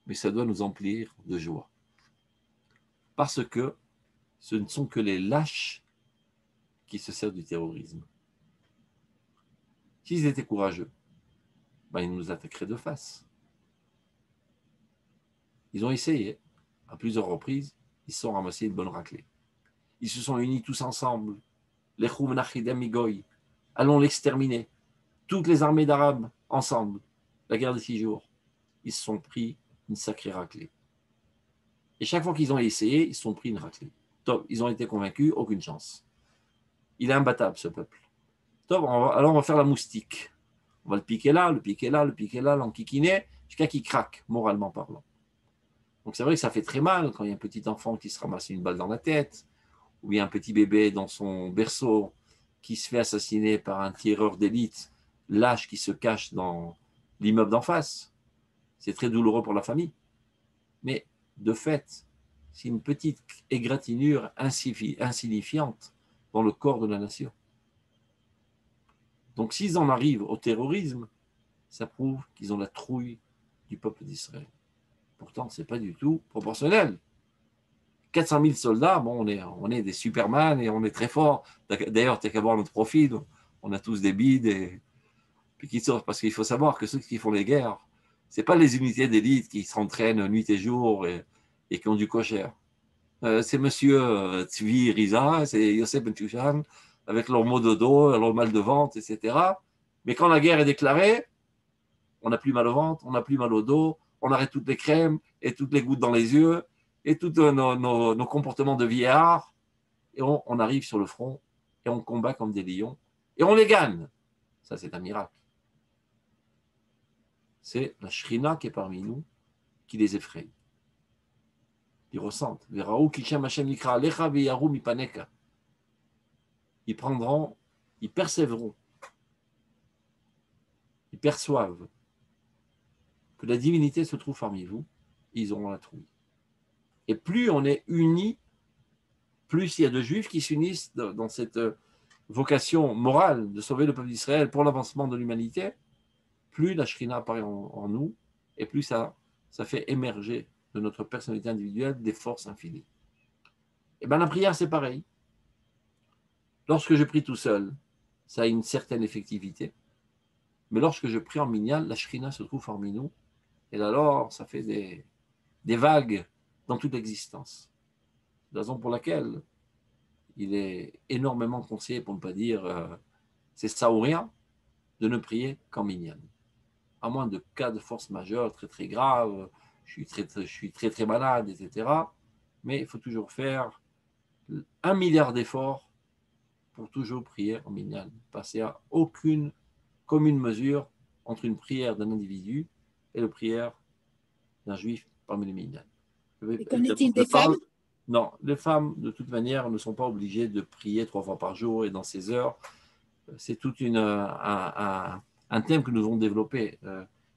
mais ça doit nous emplir de joie. Parce que ce ne sont que les lâches qui se servent du terrorisme. S'ils étaient courageux, ils nous attaqueraient de face. Ils ont essayé, à plusieurs reprises, ils se sont ramassés une bonne raclée. Ils se sont unis tous ensemble. Les Choumnachidem Migoy, allons l'exterminer. Toutes les armées d'Arabes, ensemble. La guerre de 6 jours. Ils se sont pris une sacrée raclée. Et chaque fois qu'ils ont essayé, ils se sont pris une raclée. Top, ils ont été convaincus, aucune chance. Il est imbattable, ce peuple. Top, alors on va faire la moustique. On va le piquer là, le piquer là, le piquer là, l'enquiquiner, jusqu'à qu'il craque, moralement parlant. Donc c'est vrai que ça fait très mal quand il y a un petit enfant qui se ramasse une balle dans la tête, ou bien un petit bébé dans son berceau qui se fait assassiner par un tireur d'élite lâche qui se cache dans l'immeuble d'en face. C'est très douloureux pour la famille. Mais de fait, c'est une petite égratignure insignifiante dans le corps de la nation. Donc s'ils en arrivent au terrorisme, ça prouve qu'ils ont la trouille du peuple d'Israël. Pourtant, ce n'est pas du tout proportionnel. 400 000 soldats, bon, on est des Superman et on est très forts. D'ailleurs, tu n'as qu'à voir notre profil, on a tous des bides. Puis qui sortent, parce qu'il faut savoir que ceux qui font les guerres, ce n'est pas les unités d'élite qui s'entraînent nuit et jour et qui ont du cocher. C'est monsieur Tzvi Riza, c'est Yosef Ben Shushan, avec leur maux de dos, leur mal de ventre, etc. Mais quand la guerre est déclarée, on n'a plus mal au ventre, on n'a plus mal au dos, on arrête toutes les crèmes et toutes les gouttes dans les yeux et tous nos comportements de vieillard. Et on arrive sur le front et on combat comme des lions et on les gagne. Ça, c'est un miracle. C'est la Shrina qui est parmi nous qui les effraie. Ils ressentent. Ils prendront, ils percèveront, ils perçoivent que la divinité se trouve parmi vous, ils auront la trouille. Et plus on est unis, plus il y a de juifs qui s'unissent dans cette vocation morale de sauver le peuple d'Israël pour l'avancement de l'humanité, plus la Shrina apparaît en nous, et plus ça fait émerger de notre personnalité individuelle des forces infinies. Et bien la prière, c'est pareil. Lorsque je prie tout seul, ça a une certaine effectivité. Mais lorsque je prie en minyan, la Shrina se trouve parmi nous, et alors ça fait des vagues dans toute l'existence. C'est la raison pour laquelle il est énormément conseillé, pour ne pas dire c'est ça ou rien, de ne prier qu'en minyan. À moins de cas de force majeure très très graves, je suis très malade, etc. Mais il faut toujours faire 1 milliard d'efforts pour toujours prier en minyan. Parce qu'il n'y a aucune commune mesure entre une prière d'un individu et la prière d'un juif parmi les minyan. Et qu'en est-il des femmes? Non, les femmes, de toute manière, ne sont pas obligées de prier 3 fois par jour et dans ces heures. C'est tout un thème que nous avons développé.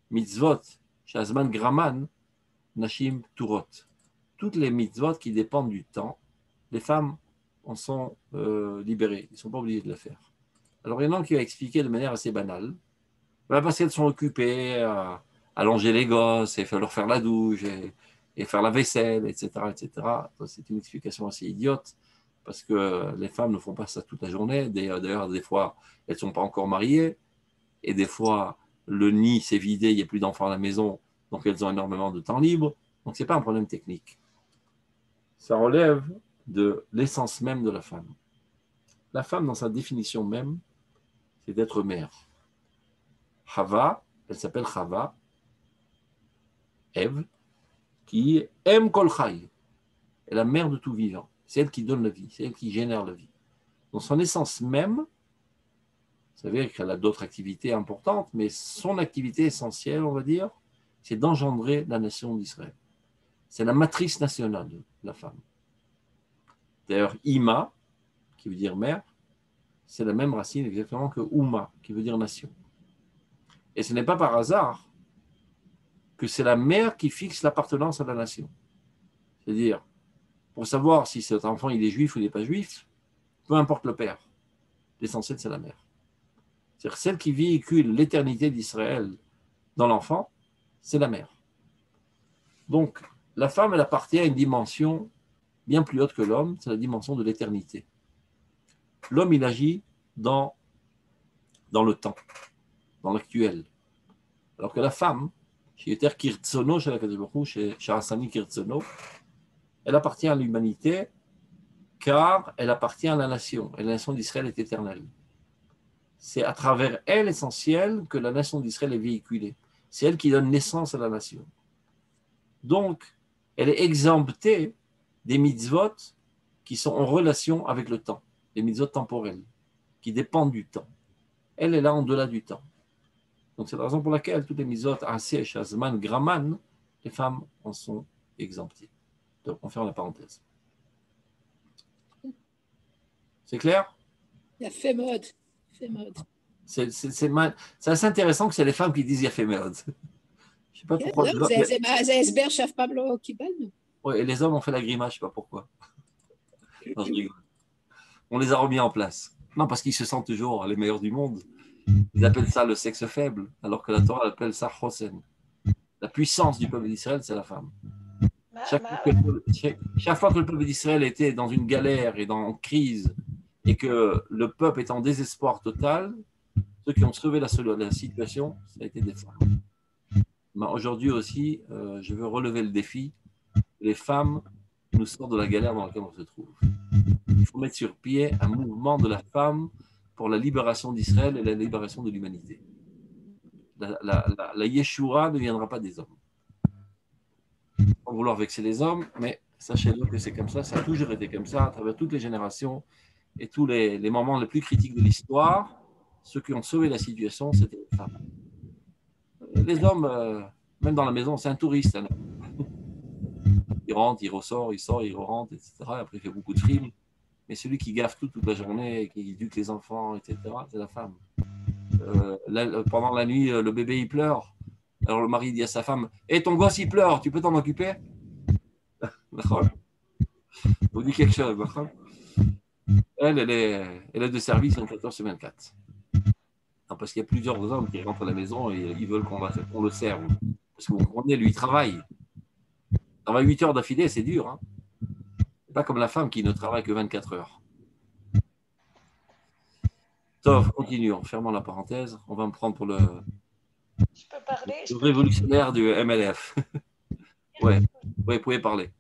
Mitzvot, Shazman Graman, Nashim Turot. Toutes les mitzvot qui dépendent du temps, les femmes en sont libérées. Ils ne sont pas obligés de le faire. Alors, il y en a qui va expliquer de manière assez banale. Parce qu'elles sont occupées à longer les gosses et leur faire la douche et faire la vaisselle, etc. etc. C'est une explication assez idiote parce que les femmes ne font pas ça toute la journée. D'ailleurs, des fois, elles ne sont pas encore mariées et des fois, le nid s'est vidé, il n'y a plus d'enfants à la maison, donc elles ont énormément de temps libre. Donc, ce n'est pas un problème technique. Ça relève de l'essence même de la femme. La femme, dans sa définition même, c'est d'être mère. Chava, elle s'appelle Chava, Ève, qui aime Kol Chai, est la mère de tout vivant. C'est elle qui donne la vie, c'est elle qui génère la vie. Dans son essence même, vous savez qu'elle a d'autres activités importantes, mais son activité essentielle, on va dire, c'est d'engendrer la nation d'Israël. C'est la matrice nationale de la femme. D'ailleurs, Ima, qui veut dire mère, c'est la même racine exactement que Uma, qui veut dire nation. Et ce n'est pas par hasard que c'est la mère qui fixe l'appartenance à la nation. C'est-à-dire, pour savoir si cet enfant il est juif ou il n'est pas juif, peu importe le père, l'essentiel c'est la mère. C'est-à-dire celle qui véhicule l'éternité d'Israël dans l'enfant, c'est la mère. Donc, la femme, elle appartient à une dimension bien plus haute que l'homme, c'est la dimension de l'éternité. L'homme, il agit dans le temps, dans l'actuel. Alors que la femme, chez Kirtsono, chez la Kadosh, chez Sharasani Kirtsono, elle appartient à l'humanité car elle appartient à la nation. Et la nation d'Israël est éternelle. C'est à travers elle, essentiel, que la nation d'Israël est véhiculée. C'est elle qui donne naissance à la nation. Donc, elle est exemptée des mitzvot qui sont en relation avec le temps, les mitzvot temporelles, qui dépendent du temps. Elle est là en delà du temps. Donc c'est la raison pour laquelle toutes les mitzvot, Aseh, Shazman, Graman, les femmes en sont exemptées. Donc on ferme la parenthèse. C'est clair? יפה מאוד, יפה מאוד. C'est assez intéressant que c'est les femmes qui disent Yafé Meod. Je ne sais pas pourquoi. לא, זה הסבר שאף פעם לא קיבלנו. Ouais, et les hommes ont fait la grimace, je ne sais pas pourquoi. Non, je rigole. On les a remis en place. Non, parce qu'ils se sentent toujours les meilleurs du monde. Ils appellent ça le sexe faible, alors que la Torah appelle ça Chosen. La puissance du peuple d'Israël, c'est la femme. Chaque fois que le peuple d'Israël était dans une galère et dans une crise, et que le peuple est en désespoir total, ceux qui ont sauvé la situation, ça a été des femmes. Mais aujourd'hui aussi, je veux relever le défi. Les femmes nous sortent de la galère dans laquelle on se trouve. Il faut mettre sur pied un mouvement de la femme pour la libération d'Israël et la libération de l'humanité. La Yeshua ne viendra pas des hommes. Sans vouloir vexer les hommes, mais sachez-le que c'est comme ça a toujours été comme ça, à travers toutes les générations et tous les moments les plus critiques de l'histoire. Ceux qui ont sauvé la situation, c'était les femmes. Les hommes, même dans la maison, c'est un touriste. Hein. Il rentre, il ressort, il sort, il rentre, etc. Après, il fait beaucoup de films. Mais celui qui gaffe toute la journée, qui éduque les enfants, etc., c'est la femme. Pendant la nuit, le bébé, il pleure. Alors le mari dit à sa femme, « Hé, ton gosse, il pleure, tu peux t'en occuper ?» On dit quelque chose. Elle est de service 24h/24. Non, parce qu'il y a plusieurs hommes qui rentrent à la maison et ils veulent qu'on le serve. Parce que vous comprenez, lui, il travaille. Il travaille 8 heures d'affilée, c'est dur. Hein. C'est pas comme la femme qui ne travaille que 24 heures. Tov, continuons, fermons la parenthèse. On va me prendre pour le révolutionnaire du MLF. Ouais, vous pouvez parler.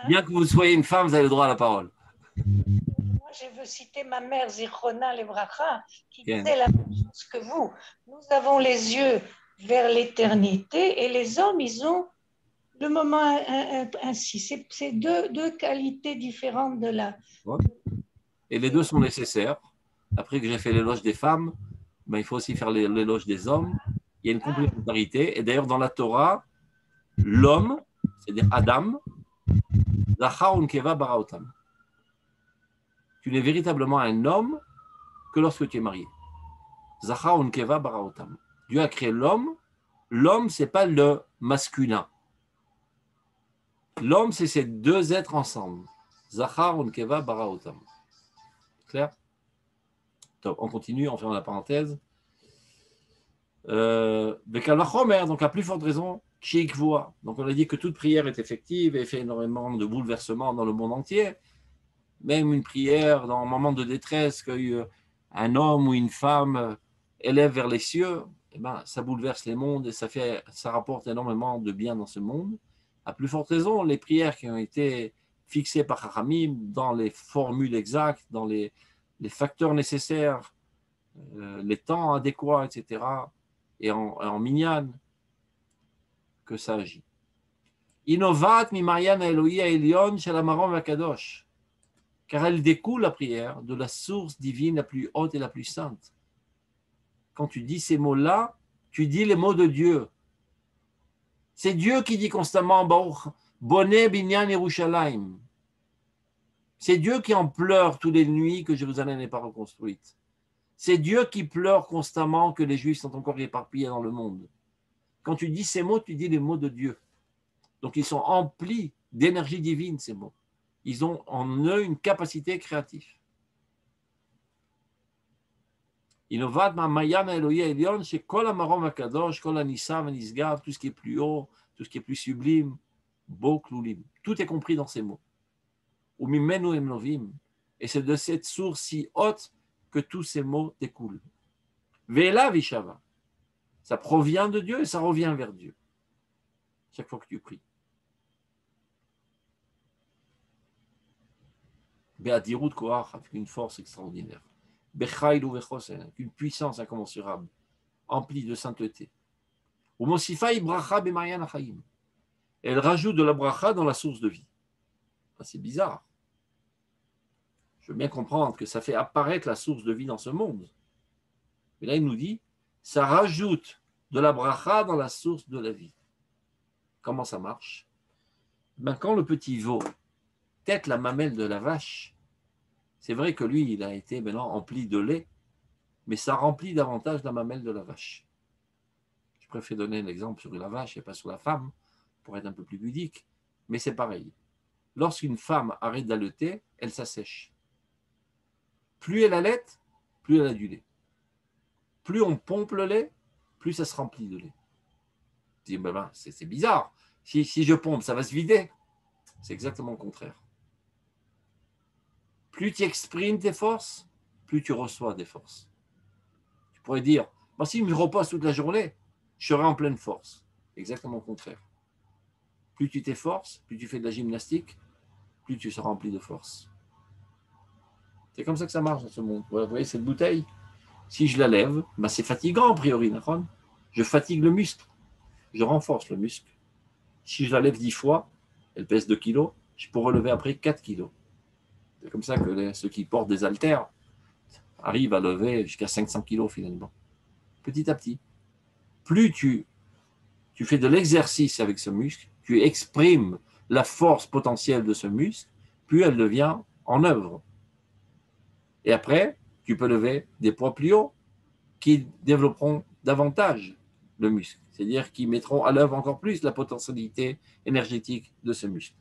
Bien que vous soyez une femme, vous avez le droit à la parole. Moi, je veux citer ma mère, Zichrona Levracha, qui disait la même chose que vous. Nous avons les yeux vers l'éternité et les hommes, ils ont le moment ainsi. C'est deux qualités différentes de la... Et les deux sont nécessaires. Après que j'ai fait l'éloge des femmes, ben, il faut aussi faire l'éloge des hommes. Il y a une complémentarité. Et d'ailleurs, dans la Torah, l'homme, c'est-à-dire Adam, Zachar unkeva baraotam. Tu n'es véritablement un homme que lorsque tu es marié. Zachar unkeva baraotam. Dieu a créé l'homme. L'homme, ce n'est pas le masculin. L'homme, c'est ces deux êtres ensemble. Zachar unkeva baraotam. Clair? On continue, on ferme la parenthèse. Donc, à plus forte raison, donc, on a dit que toute prière est effective et fait énormément de bouleversements dans le monde entier. Même une prière dans un moment de détresse qu'un homme ou une femme élève vers les cieux, eh ben, ça bouleverse les mondes et ça rapporte énormément de bien dans ce monde. À plus forte raison, les prières qui ont été fixées par Chachamim dans les formules exactes, dans les facteurs nécessaires, les temps adéquats, etc., et en minyan, que ça agit. Innovat mi Marian Elohi Elion shel Amaron Vakadosh, car elle découle la prière de la source divine la plus haute et la plus sainte. Quand tu dis ces mots-là, tu dis les mots de Dieu. C'est Dieu qui dit constamment Bonne binyan Yerushalayim. C'est Dieu qui en pleure toutes les nuits que Jérusalem n'est pas reconstruite. C'est Dieu qui pleure constamment que les Juifs sont encore éparpillés dans le monde. Quand tu dis ces mots, tu dis les mots de Dieu. Donc ils sont emplis d'énergie divine, ces mots. Ils ont en eux une capacité créative. Innovat ma'mayan Elohi Elion, c'est kol hamarom vakadosh, kol hanisam v'nisgav, tout ce qui est plus haut, tout ce qui est plus sublime, beau klulim. Tout est compris dans ces mots. Umimenu emnovim. Et c'est de cette source si haute que tous ces mots découlent. Ve'ela vishava. Ça provient de Dieu et ça revient vers Dieu. Chaque fois que tu pries. Be'adirut koach, avec une force extraordinaire. Bechaylu vechosen, avec une puissance incommensurable, emplie de sainteté. Umosifa bracha b'mayan hachaim. Elle rajoute de la bracha dans la source de vie. C'est bizarre. Je veux bien comprendre que ça fait apparaître la source de vie dans ce monde. Mais là, il nous dit, ça rajoute de la bracha dans la source de la vie. Comment ça marche? Ben, quand le petit veau tète la mamelle de la vache, c'est vrai que lui, il a été maintenant empli de lait, mais ça remplit davantage la mamelle de la vache. Je préfère donner l'exemple sur la vache et pas sur la femme, pour être un peu plus ludique, mais c'est pareil. Lorsqu'une femme arrête d'allaiter, elle s'assèche. Plus elle allaite, plus elle a du lait. Plus on pompe le lait, plus ça se remplit de lait. Tu dis, ben, c'est bizarre. Si je pompe, ça va se vider. C'est exactement le contraire. Plus tu exprimes tes forces, plus tu reçois des forces. Tu pourrais dire, ben, si je me repose toute la journée, je serai en pleine force. Exactement le contraire. Plus tu t'efforces, plus tu fais de la gymnastique, plus tu seras rempli de force. C'est comme ça que ça marche dans ce monde. Vous voyez cette bouteille? Si je la lève, ben c'est fatigant a priori. Je fatigue le muscle. Je renforce le muscle. Si je la lève 10 fois, elle pèse 2 kilos, je peux relever après 4 kilos. C'est comme ça que ceux qui portent des haltères arrivent à lever jusqu'à 500 kilos finalement. Petit à petit. Plus tu fais de l'exercice avec ce muscle, tu exprimes la force potentielle de ce muscle, plus elle devient en œuvre. Et après, tu peux lever des poids plus hauts qui développeront davantage le muscle, c'est-à-dire qui mettront à l'œuvre encore plus la potentialité énergétique de ce muscle.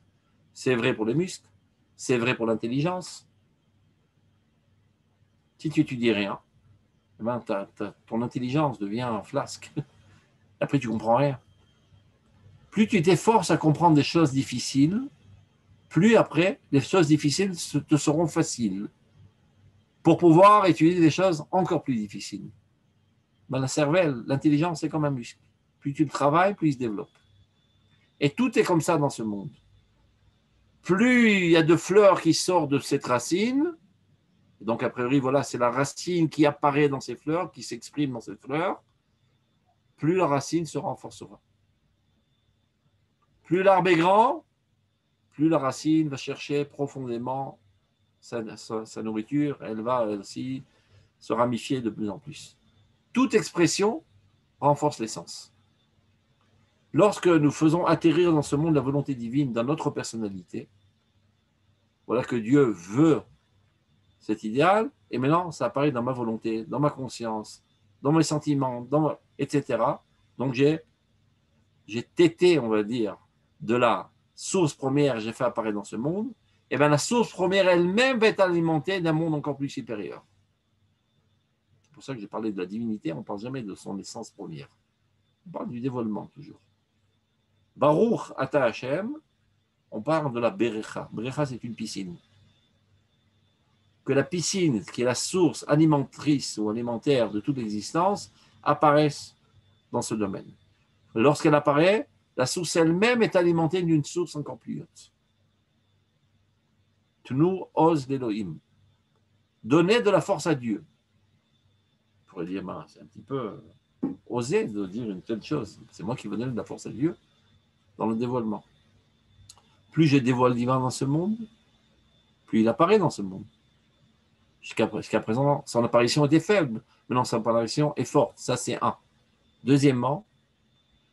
C'est vrai pour les muscles, c'est vrai pour l'intelligence. Si tu n'étudies rien, ben ton intelligence devient un flasque. Après, tu ne comprends rien. Plus tu t'efforces à comprendre des choses difficiles, plus après, les choses difficiles te seront faciles pour pouvoir étudier des choses encore plus difficiles. Ben, la cervelle, l'intelligence, c'est comme un muscle. Plus tu le travailles, plus il se développe. Et tout est comme ça dans ce monde. Plus il y a de fleurs qui sortent de cette racine, donc a priori, voilà, c'est la racine qui apparaît dans ces fleurs, qui s'exprime dans ces fleurs, plus la racine se renforcera. Plus l'arbre est grand, plus la racine va chercher profondément sa nourriture, elle va aussi se ramifier de plus en plus. Toute expression renforce l'essence. Lorsque nous faisons atterrir dans ce monde la volonté divine dans notre personnalité, voilà que Dieu veut cet idéal, et maintenant ça apparaît dans ma volonté, dans ma conscience, dans mes sentiments, etc. Donc j'ai tété, on va dire, de la source première, j'ai fait apparaître dans ce monde, et bien la source première elle-même va être alimentée d'un monde encore plus supérieur. C'est pour ça que j'ai parlé de la divinité, on ne parle jamais de son essence première. On parle du dévoilement toujours. Baruch Ata Hashem, on parle de la Berecha. Berecha, c'est une piscine. Que la piscine, qui est la source alimentatrice ou alimentaire de toute l'existence, apparaisse dans ce domaine. Lorsqu'elle apparaît, la source elle-même est alimentée d'une source encore plus haute. Tnu oz d'Elohim. Donner de la force à Dieu. On pourrait dire, ben, c'est un petit peu osé de dire une telle chose. C'est moi qui veux donner de la force à Dieu dans le dévoilement. Plus je dévoile le divin dans ce monde, plus il apparaît dans ce monde. Jusqu'à présent, son apparition était faible. Maintenant, son apparition est forte. Ça, c'est un. Deuxièmement,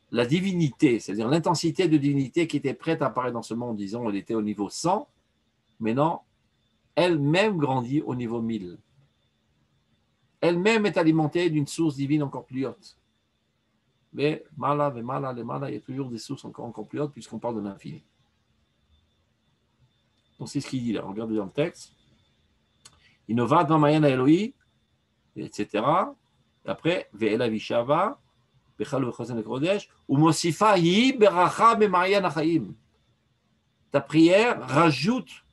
la divinité, c'est-à-dire l'intensité de divinité qui était prête à apparaître dans ce monde, disons, elle était au niveau 100, maintenant, elle-même grandit au niveau 1000. Elle-même est alimentée d'une source divine encore plus haute. Mais mala, il y a toujours des sources encore plus hautes puisqu'on parle de l'infini. Donc c'est ce qu'il dit là, regardez dans le texte. Innovat Mamayana Eloi, etc. Et après, Ve'ela Vishava, Bechal Vechosen Kodesh, ou Mosifa Yi Beracha Bemayan Achaim. Ta prière rajoute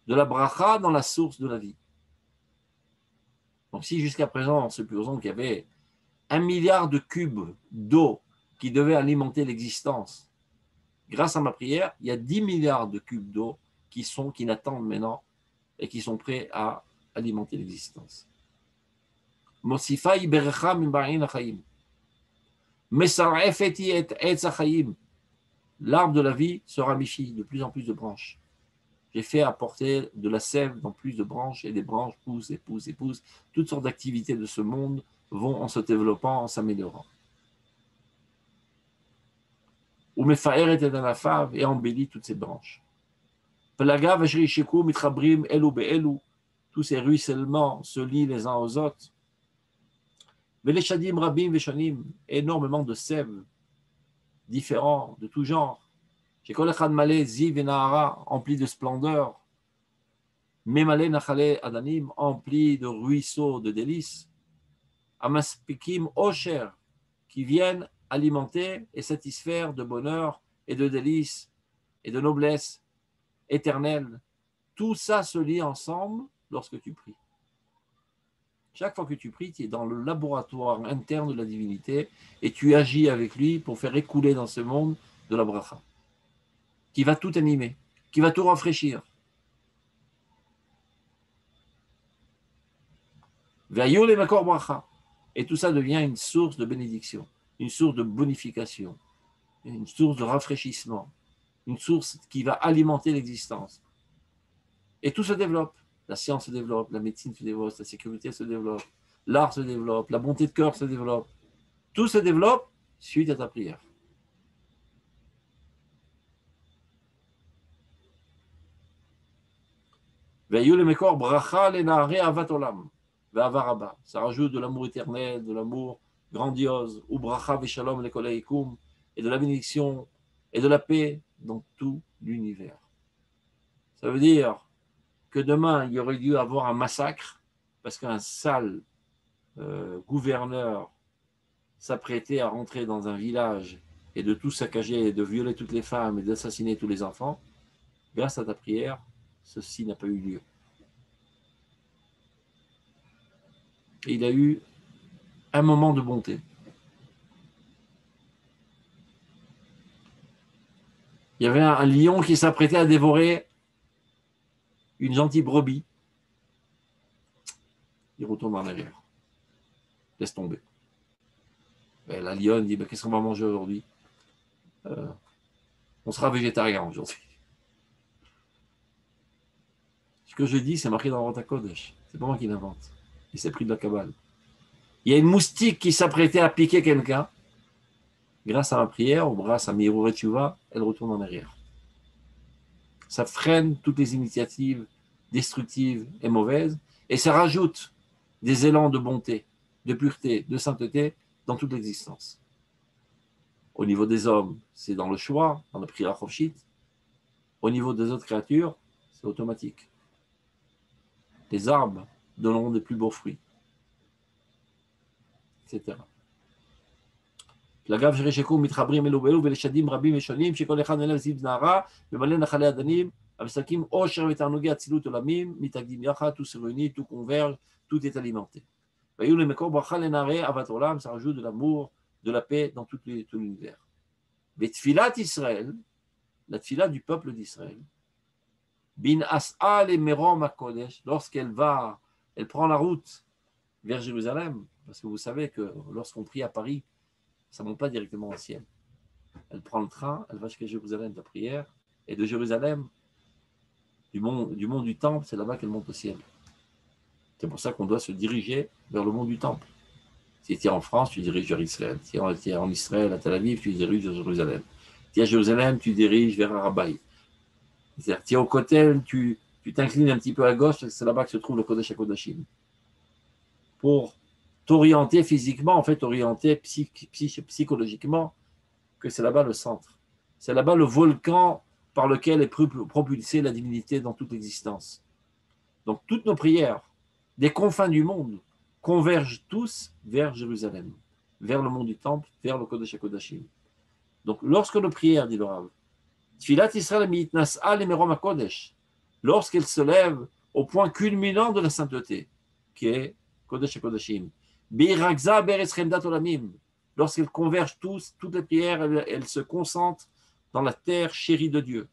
de la bracha dans la source de la vie. Donc si jusqu'à présent, supposons qu'il y avait 1 milliard de cubes d'eau qui devaient alimenter l'existence, grâce à ma prière, il y a 10 milliards de cubes d'eau qui n'attendent maintenant et qui sont prêts à alimenter l'existence. Mosifa iberecha mimbarin achaim. Mesarefeti et etz achaim. L'arbre de la vie se ramifie de plus en plus de branches. J'ai fait apporter de la sève dans plus de branches et les branches poussent et poussent et poussent. Toutes sortes d'activités de ce monde vont en se développant, en s'améliorant. Ou Mefaer était dans la fave et embellit toutes ces branches. Pelagav Ashrishiku Mitrabrim Elu Be'elu, tous ces ruissellements se lient les uns aux autres. Veleshadim Rabim Veshanim, énormément de sève, différents, de tout genre. Shekol Echad Malé Ziv et Nahara, emplis de splendeur. Memale Nachale Adanim, emplis de ruisseaux, de délices. Amaspikim Osher, qui viennent alimenter et satisfaire de bonheur et de délices et de noblesse éternelle. Tout ça se lie ensemble lorsque tu pries. Chaque fois que tu pries, tu es dans le laboratoire interne de la divinité et tu agis avec lui pour faire écouler dans ce monde de la bracha, qui va tout animer, qui va tout rafraîchir. Et tout ça devient une source de bénédiction, une source de bonification, une source de rafraîchissement, une source qui va alimenter l'existence. Et tout se développe. La science se développe, la médecine se développe, la sécurité se développe, l'art se développe, la bonté de cœur se développe. Tout se développe suite à ta prière. Ça rajoute de l'amour éternel, de l'amour grandiose, ou bracha veshalom lekolaikum, et de la bénédiction et de la paix dans tout l'univers. Ça veut dire que demain, il y aurait dû avoir un massacre parce qu'un sale gouverneur s'apprêtait à rentrer dans un village et de tout saccager, de violer toutes les femmes et d'assassiner tous les enfants. Grâce à ta prière, ceci n'a pas eu lieu. Et il a eu un moment de bonté. Il y avait un lion qui s'apprêtait à dévorer une gentille brebis. Il retourne en arrière. Laisse tomber. Et la lionne dit, qu'est-ce qu'on va manger aujourd'hui? On sera végétarien aujourd'hui. Ce que je dis, c'est marqué dans Rota Kodesh. C'est pas moi qui l'invente. Il s'est pris de la Kabbale. Il y a une moustique qui s'apprêtait à piquer quelqu'un. Grâce à ma prière, ou grâce à Mirou Tchouva, elle retourne en arrière. Ça freine toutes les initiatives destructives et mauvaises, et ça rajoute des élans de bonté, de pureté, de sainteté dans toute l'existence. Au niveau des hommes, c'est dans le choix, dans la prière chofshit. Au niveau des autres créatures, c'est automatique. Les arbres donneront de plus beaux fruits, etc. L'agav sheresheku mitchabrim elu be'elu veleshadim rabim veshonim shekol echad melev ziv nahara vemale nachale adanim avesakim osher vetarnugi atzilut olamim mitagdim yachad, tout se réunit, tout converge, tout est alimenté. Vayu lemekor bracha lenare avat olam, ça rajoute de l'amour, de la paix dans tout l'univers. Betfilat Israël, la tfila du peuple d'Israël, bin as'a le merom hakodesh, lorsqu'elle va, elle prend la route vers Jérusalem, parce que vous savez que lorsqu'on prie à Paris, ça ne monte pas directement au ciel. Elle prend le train, elle va jusqu'à Jérusalem de la prière, et de Jérusalem, du mont du temple, c'est là-bas qu'elle monte au ciel. C'est pour ça qu'on doit se diriger vers le mont du temple. Si tu es en France, tu diriges vers Israël. Si tu es en Israël, à Tel Aviv, tu diriges vers Jérusalem. Si tu es à Jérusalem, tu diriges vers Arabaï. C'est-à-dire, tu es au Kotel, tu t'inclines un petit peu à gauche, c'est là-bas que se trouve le Kodesh HaKodashim. Pour t'orienter physiquement, en fait, t'orienter psychologiquement, que c'est là-bas le centre. C'est là-bas le volcan par lequel est propulsée la divinité dans toute l'existence. Donc, toutes nos prières, des confins du monde, convergent tous vers Jérusalem, vers le mont du Temple, vers le Kodesh HaKodashim. Donc, lorsque nos prières, dit le Rav, Tfilat Israël mitnas'a lemerom hakodesh, lorsqu'elle se lève au point culminant de la sainteté, qui est Kodesh HaKodashim, Be'iragza be'eretz chemdat olamim, lorsqu'elles convergent toutes les prières, elles se concentrent dans la terre chérie de Dieu,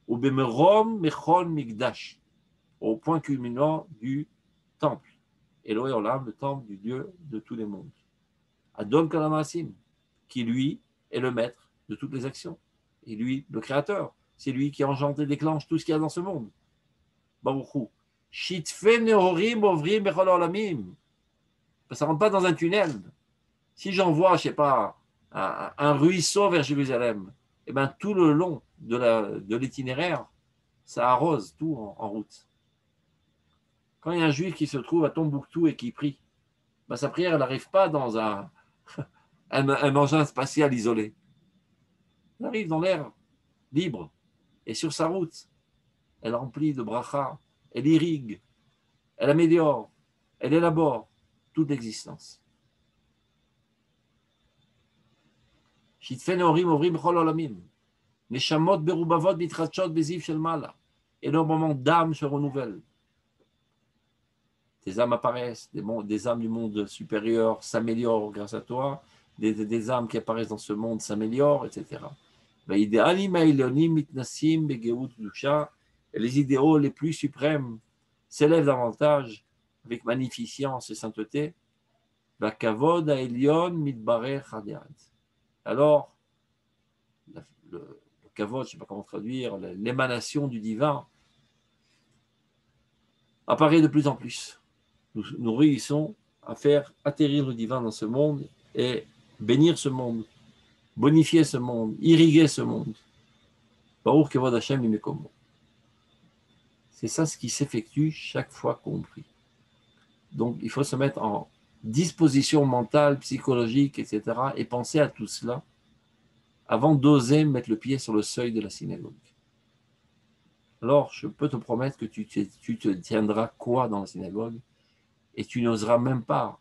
ou be'merom mechon migdash, au point culminant du temple, Elohé Olam, le temple du Dieu de tous les mondes. Adon Kalamasim, qui lui est le maître de toutes les actions, et lui le créateur. C'est lui qui engendre et déclenche tout ce qu'il y a dans ce monde. Baruch Hu. Shitfe nehorim ovrim bechol olamim. Ça ne rentre pas dans un tunnel. Si j'envoie, je ne sais pas, un ruisseau vers Jérusalem, eh ben, tout le long de l'itinéraire, ça arrose tout en route. Quand il y a un juif qui se trouve à Tombouctou et qui prie, ben, sa prière n'arrive pas dans un engin spatial isolé. Elle arrive dans l'air libre et sur sa route. Elle remplit de bracha, elle irrigue, elle améliore, elle élabore toute l'existence. Énormément d'âmes se renouvellent. Tes âmes apparaissent, des âmes du monde supérieur s'améliorent grâce à toi, des âmes qui apparaissent dans ce monde s'améliorent, etc. Et les idéaux les plus suprêmes s'élèvent davantage avec magnificence et sainteté. Alors, le kavod, je ne sais pas comment traduire, l'émanation du divin apparaît de plus en plus. Nous réussissons à faire atterrir le divin dans ce monde et bénir ce monde, bonifier ce monde, irriguer ce monde. Baruch Kavod Hashem Imekomo. C'est ça ce qui s'effectue chaque fois qu'on prie. Donc, il faut se mettre en disposition mentale, psychologique, etc. et penser à tout cela avant d'oser mettre le pied sur le seuil de la synagogue. Alors, je peux te promettre que tu te tiendras quoi dans la synagogue et tu n'oseras même pas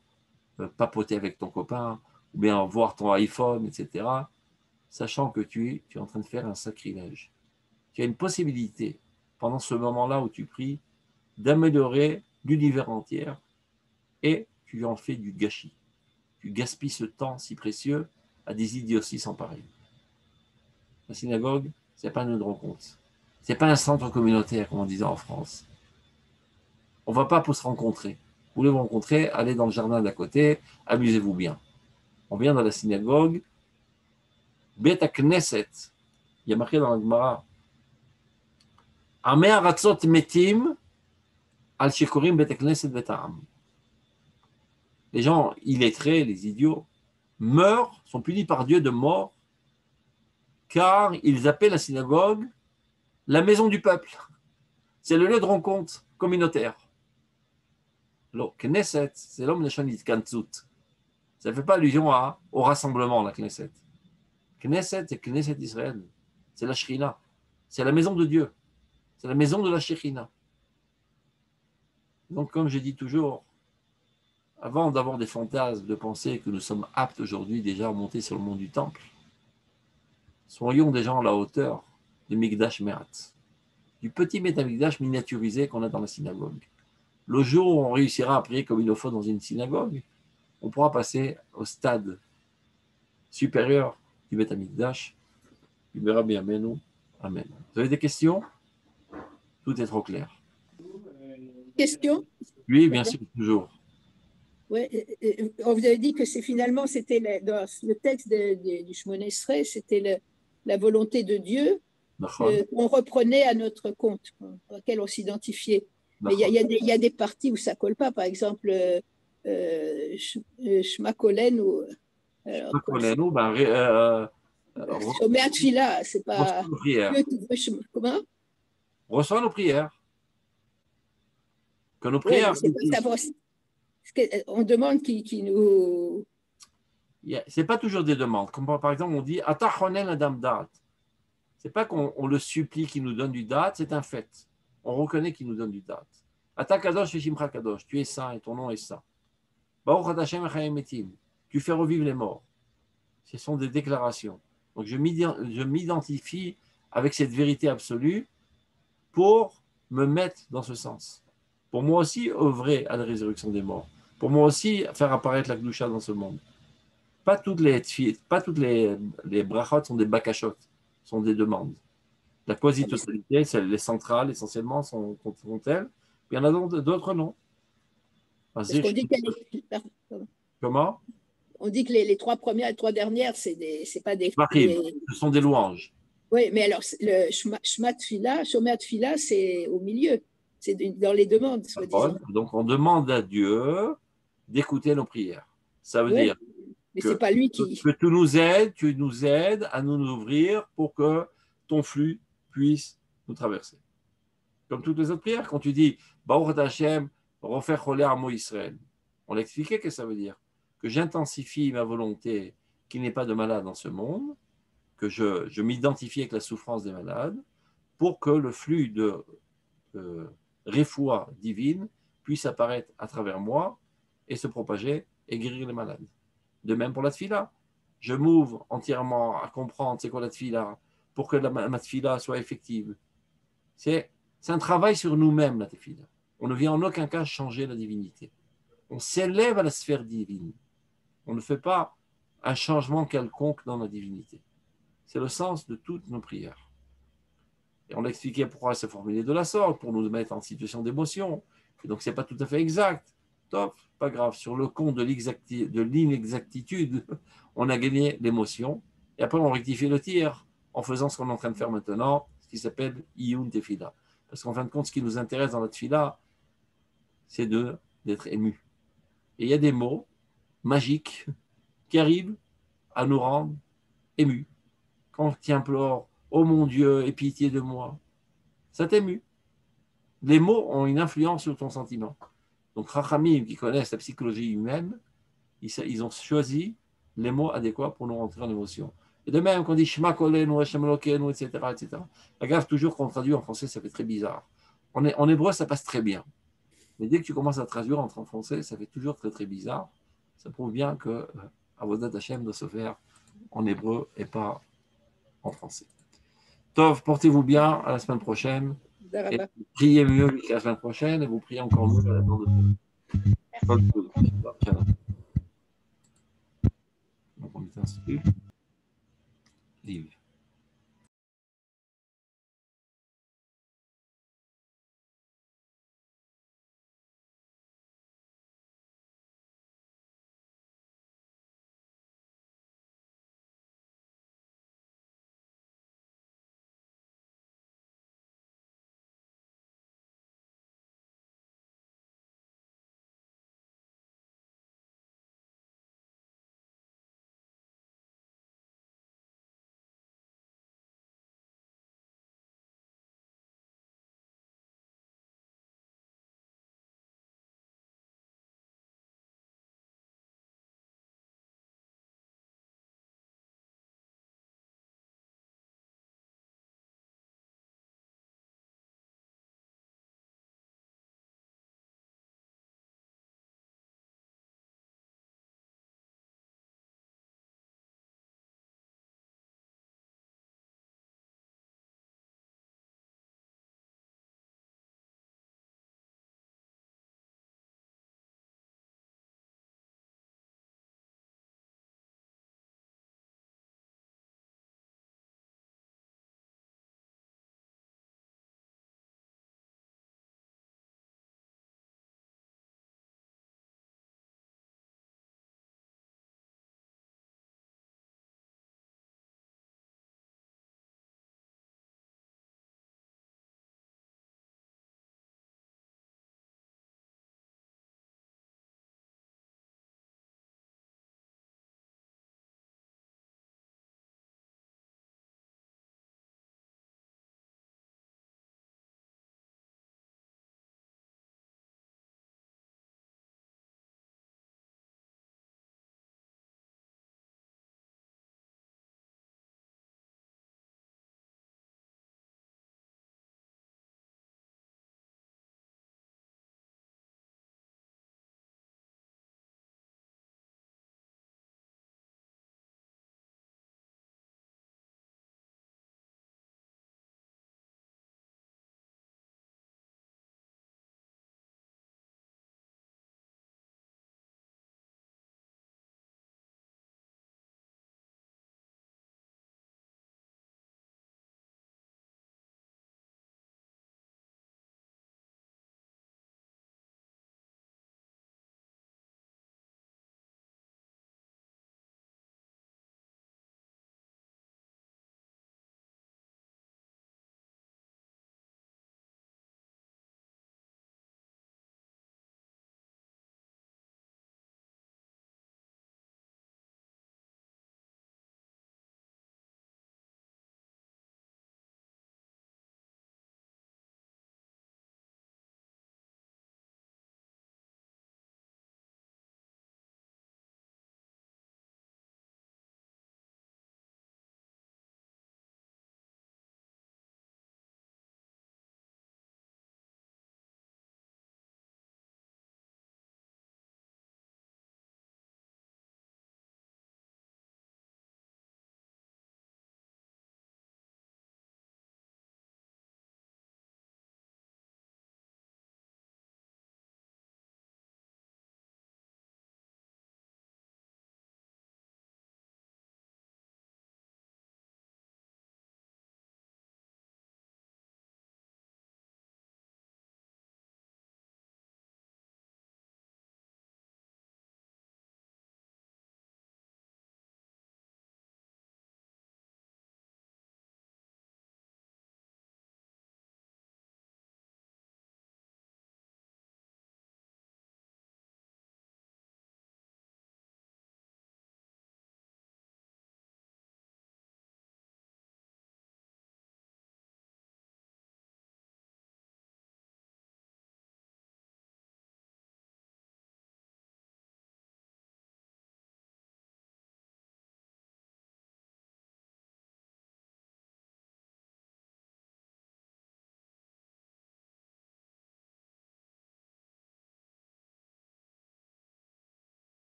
papoter avec ton copain ou bien voir ton iPhone, etc., sachant que tu es en train de faire un sacrilège. Tu as une possibilité, pendant ce moment-là où tu pries, d'améliorer l'univers entier et tu en fais du gâchis. Tu gaspilles ce temps si précieux à des idioties sans pareil. La synagogue, ce n'est pas un lieu de rencontre. Ce n'est pas un centre communautaire, comme on disait en France. On ne va pas pour se rencontrer. Vous voulez vous rencontrer, allez dans le jardin d'à côté, amusez-vous bien. On vient dans la synagogue, Bet Knesset, il y a marqué dans la Gemara, Amei Aratzot Metim, Al Shekorim Bet Knesset Bet Ha'am. Les gens illettrés, les idiots, meurent, sont punis par Dieu de mort, car ils appellent la synagogue la maison du peuple. C'est le lieu de rencontre communautaire. Le Knesset, c'est l'homme de Shanit Kantzut. Ça ne fait pas allusion au rassemblement, la Knesset. Knesset, c'est Knesset Israël. C'est la Shrina. C'est la maison de Dieu. C'est la maison de la Shekhinah. Donc, comme je dis toujours, avant d'avoir des fantasmes, de penser que nous sommes aptes aujourd'hui déjà à monter sur le mont du Temple, soyons déjà à la hauteur du Mikdash Me'at, du petit Métamikdash miniaturisé qu'on a dans la synagogue. Le jour où on réussira à prier comme il le faut dans une synagogue, on pourra passer au stade supérieur du Métamikdash. Il verra bien, amen. Vous avez des questions? Tout est trop clair. Question? Oui, bien sûr, toujours. Oui, on vous avait dit que c'était dans le texte du Shemona Esrei, c'était la volonté de Dieu qu'on reprenait à notre compte, à laquelle on s'identifiait. Mais il y a des parties où ça ne colle pas, par exemple, Shema Kolen ou. Shema Kolen, Shomer Tfila, c'est pas. Comment? Reçois nos prières. Que nos prières. On demande qui nous. Ce n'est pas toujours des demandes. Comme par exemple, on dit Atachonen Adam Dat. Ce n'est pas qu'on le supplie qu'il nous donne du dat, c'est un fait. On reconnaît qu'il nous donne du dat. Ata Kadosh Veshimcha Kadosh, tu es saint et ton nom est saint. Baruch Hashem Echayim Metim, tu fais revivre les morts. Ce sont des déclarations. Donc je m'identifie avec cette vérité absolue pour me mettre dans ce sens. Pour moi aussi, œuvrer à la résurrection des morts. Pour moi aussi, faire apparaître la Kedusha dans ce monde. Pas toutes les brachot sont des bakashot, sont des demandes. La quasi-totalité, les centrales essentiellement sont-elles. Il y en a d'autres non. Comment? On dit que les trois premières et les trois dernières, c'est pas des. Ce sont des louanges. Oui, mais alors, le Shema Tfila, Shomer Tfila, c'est au milieu. C'est dans les demandes, soi-disant. Donc, on demande à Dieu d'écouter nos prières. Ça veut dire mais c'est pas lui qui... que tu nous aides à nous ouvrir pour que ton flux puisse nous traverser. Comme toutes les autres prières, quand tu dis Baruch Hashem, refaire Cholé Amo Israël, on l'a expliqué que ça veut dire que j'intensifie ma volonté qu'il n'y ait pas de malade dans ce monde, que je m'identifie avec la souffrance des malades, pour que le flux de réfoua divine puisse apparaître à travers moi et se propager et guérir les malades. De même pour la tfila. Je m'ouvre entièrement à comprendre c'est quoi la tfila pour que ma tfila soit effective. C'est un travail sur nous-mêmes, la tfila. On ne vient en aucun cas changer la divinité. On s'élève à la sphère divine. On ne fait pas un changement quelconque dans la divinité. C'est le sens de toutes nos prières. Et on a expliqué pourquoi c'est formulé de la sorte, pour nous mettre en situation d'émotion. Et donc, ce n'est pas tout à fait exact. Top, pas grave. Sur le compte de l'inexactitude, on a gagné l'émotion. Et après, on rectifie le tir en faisant ce qu'on est en train de faire maintenant, ce qui s'appelle Iyun Tefila. Parce qu'en fin de compte, ce qui nous intéresse dans la Tefila, c'est d'être ému. Et il y a des mots magiques qui arrivent à nous rendre émus. Quand tu implores « Oh mon Dieu, aie pitié de moi », ça t'émue. Les mots ont une influence sur ton sentiment. Donc, Rachamim, qui connaissent la psychologie humaine, ils ont choisi les mots adéquats pour nous rentrer en émotion. Et de même, quand on dit Shema Kolenu, Hashem Elokeinu, etc., etc. Regarde, toujours qu'on traduit en français, ça fait très bizarre. En hébreu, ça passe très bien. Mais dès que tu commences à traduire en français, ça fait toujours très, très bizarre. Ça prouve bien que Avodat Hashem doit se faire en hébreu et pas en français. Tov, portez-vous bien, à la semaine prochaine. Et priez mieux qu'à la semaine prochaine et vous priez encore mieux à la fin de Donc on est inscrit. Livre.